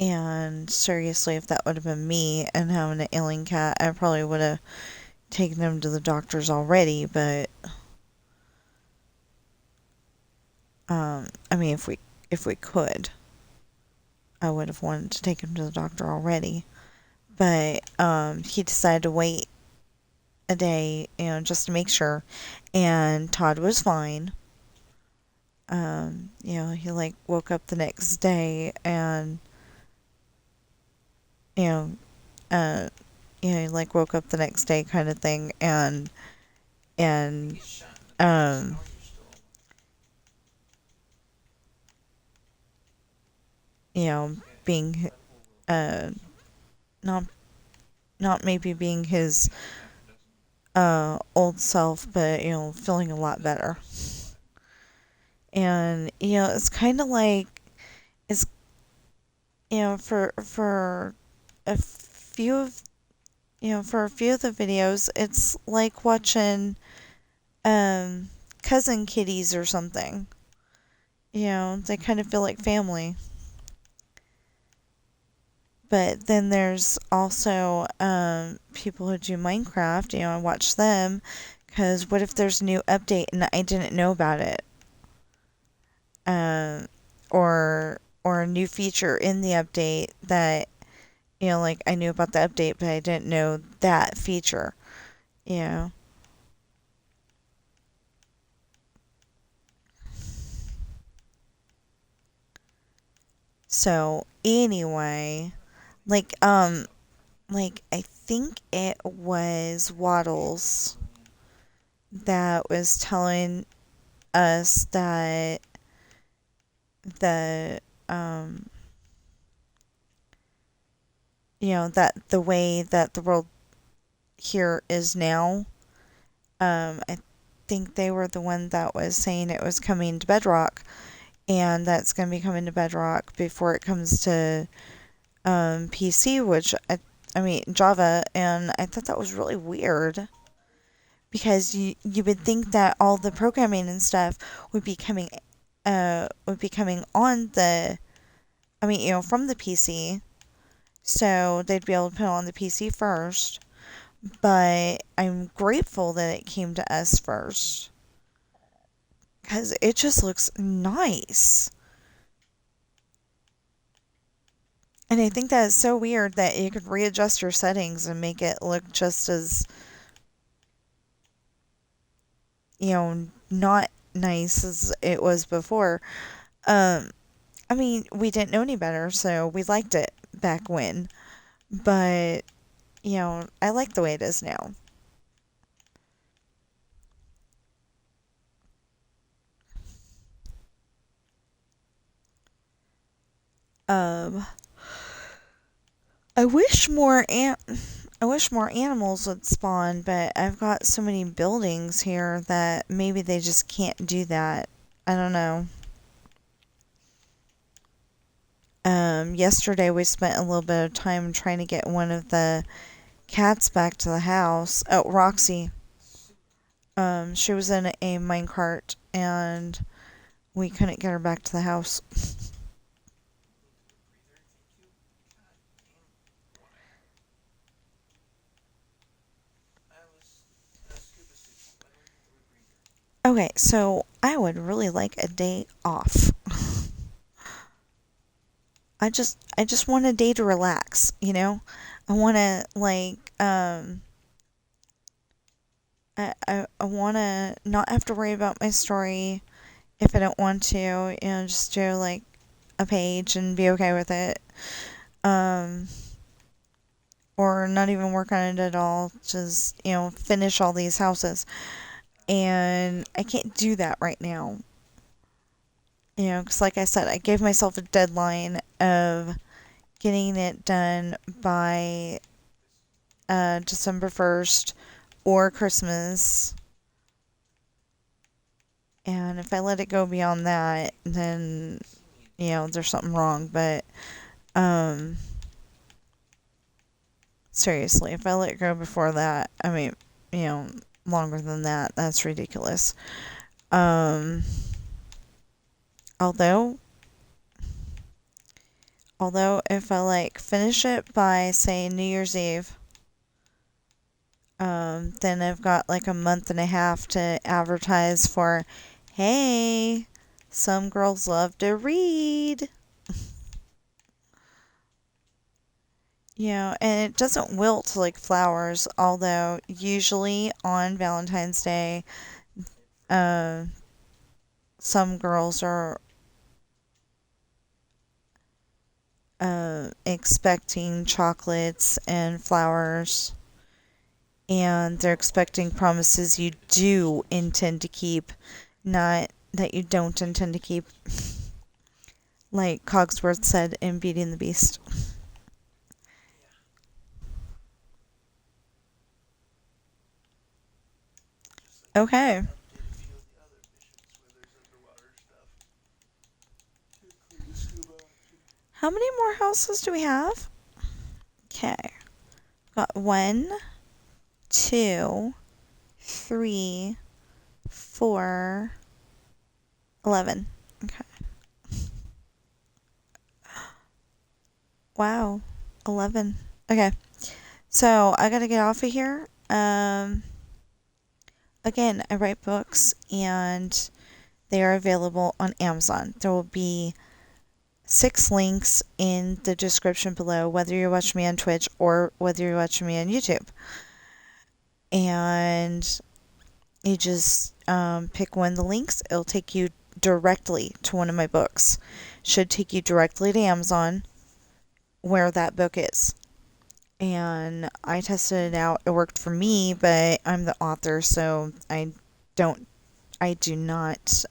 And seriously, if that would have been me and having an ailing cat, I probably would have taken him to the doctors already, but I mean, if we could, I would have wanted to take him to the doctor already. But he decided to wait a day, just to make sure. And Todd was fine. He like woke up the next day and you know, uh, he like woke up the next day kind of thing, and He's shot in the face. um, How are you still alive? you know, Okay, being medical will be uh, not not maybe being his half a dozen. old self, but feeling a lot That's better. probably still alive. And it's kind of like it's for a few of for a few of the videos, it's like watching um cousin kitties or something. They kind of feel like family. But then there's also people who do Minecraft. I watch them because what if there's a new update and I didn't know about it? Um, or a new feature in the update that like I knew about the update, but I didn't know that feature. You know. So anyway, like I think it was Waddles that was telling us that the that the way that the world here is now, I think they were the one that was saying it was coming to Bedrock, and that's going to be coming to Bedrock before it comes to PC, which I mean Java, and I thought that was really weird because you would think that all the programming and stuff would be coming on the I mean from the PC, so they'd be able to put it on the PC first. But I'm grateful that it came to us first because it just looks nice. And I think that is so weird that you could readjust your settings and make it look just as, not nice as it was before. Um, I mean, we didn't know any better, so we liked it back when. But, I like the way it is now. Um, I wish I wish more animals would spawn, but I've got so many buildings here that maybe they just can't do that. I don't know. Yesterday we spent a little bit of time trying to get one of the cats back to the house. Oh, Roxy. She was in a minecart and we couldn't get her back to the house. We'll do a breather. Thank you. God damn. Why? I was scuba suit. Why do I need the rebreather? Okay, so I would really like a day off. I just want a day to relax. I want to I want to not have to worry about my story if I don't want to, just do like a page and be okay with it. Um or not even work on it at all, just, finish all these houses. And I can't do that right now. Because like I said, I gave myself a deadline of getting it done by December 1st or Christmas. And if I let it go beyond that, then, there's something wrong. But, um, seriously, if I let it go before that, I mean, you know, longer than that, that's ridiculous. Um, although, although if I like finish it by say New Year's Eve, then I've got like a month and a half to advertise for, hey, Some girls love to read. And it doesn't wilt like flowers, although usually on Valentine's Day, uh, some girls are expecting chocolates and flowers, and they're expecting promises you do intend to keep, not that you don't intend to keep, like Cogsworth said in Beauty and the Beast. Yeah. Just like we Okay. did a few of the other missions where there's underwater stuff, including scuba action. How many more houses do we have? Okay. Got 1, 2, 3, 4, 11. Okay. Wow. 11. Okay. So I gotta get off of here. Again, I write books and they are available on Amazon. There will be 6 links in the description below, whether you're watching me on Twitch or whether you're watching me on YouTube. And you just pick one of the links. It'll take you directly to one of my books. Should take you directly to Amazon where that book is. And I tested it out. It worked for me, but I'm the author, so don't, I do not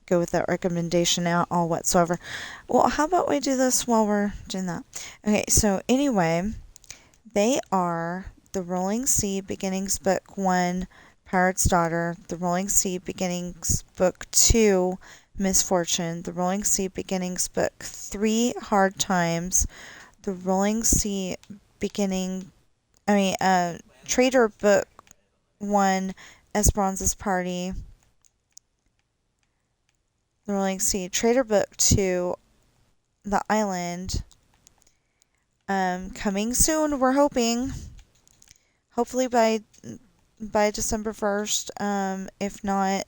go with that recommendation at all whatsoever. Well, how about we do this while we're doing that? Okay, so anyway, they are the Rolling Sea Beginnings Book 1, Pirate's Daughter, the Rolling Sea Beginnings Book 2, Misfortune, the Rolling Sea Beginnings Book 3, Hard Times, the Rolling Sea Beginning, Traitor Book 1, Esperanza's Party, the Rolling Sea, Traitor Book 2, The Island, coming soon, we're hoping. Hopefully by December 1st. If not,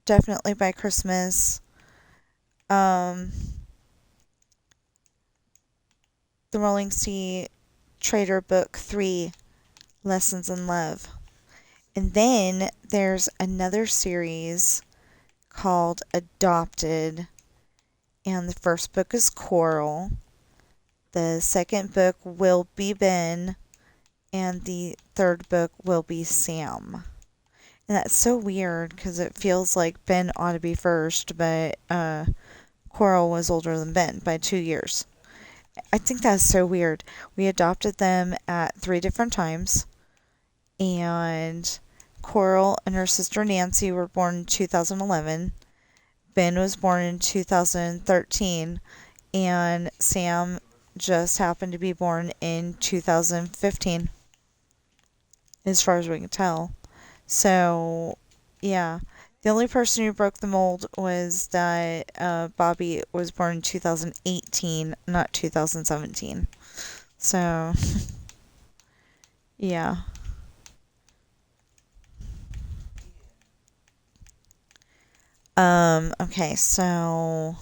definitely by Christmas. The Rolling Sea Traitor Book 3, Lessons in Love. And then there's another series called Adopted. And the first book is Coral. The second book will be Ben. And the third book will be Sam. And that's so weird because it feels like Ben ought to be first, but Coral was older than Ben by 2 years. I think that's so weird. We adopted them at 3 different times, and Coral and her sister Nancy were born in 2011. Ben was born in 2013, and Sam just happened to be born in 2015, as far as we can tell. So, yeah. The only person who broke the mold was that Bobby was born in 2018, not 2017. So, yeah. Okay, so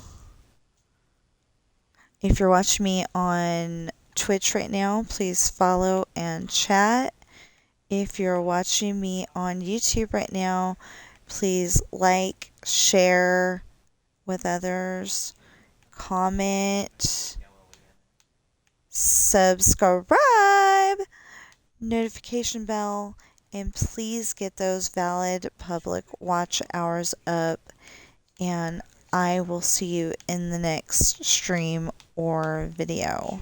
if you're watching me on Twitch right now, please follow and chat. If you're watching me on YouTube right now, please like, share with others, comment, subscribe, notification bell, and please get those valid public watch hours up. And I will see you in the next stream or video.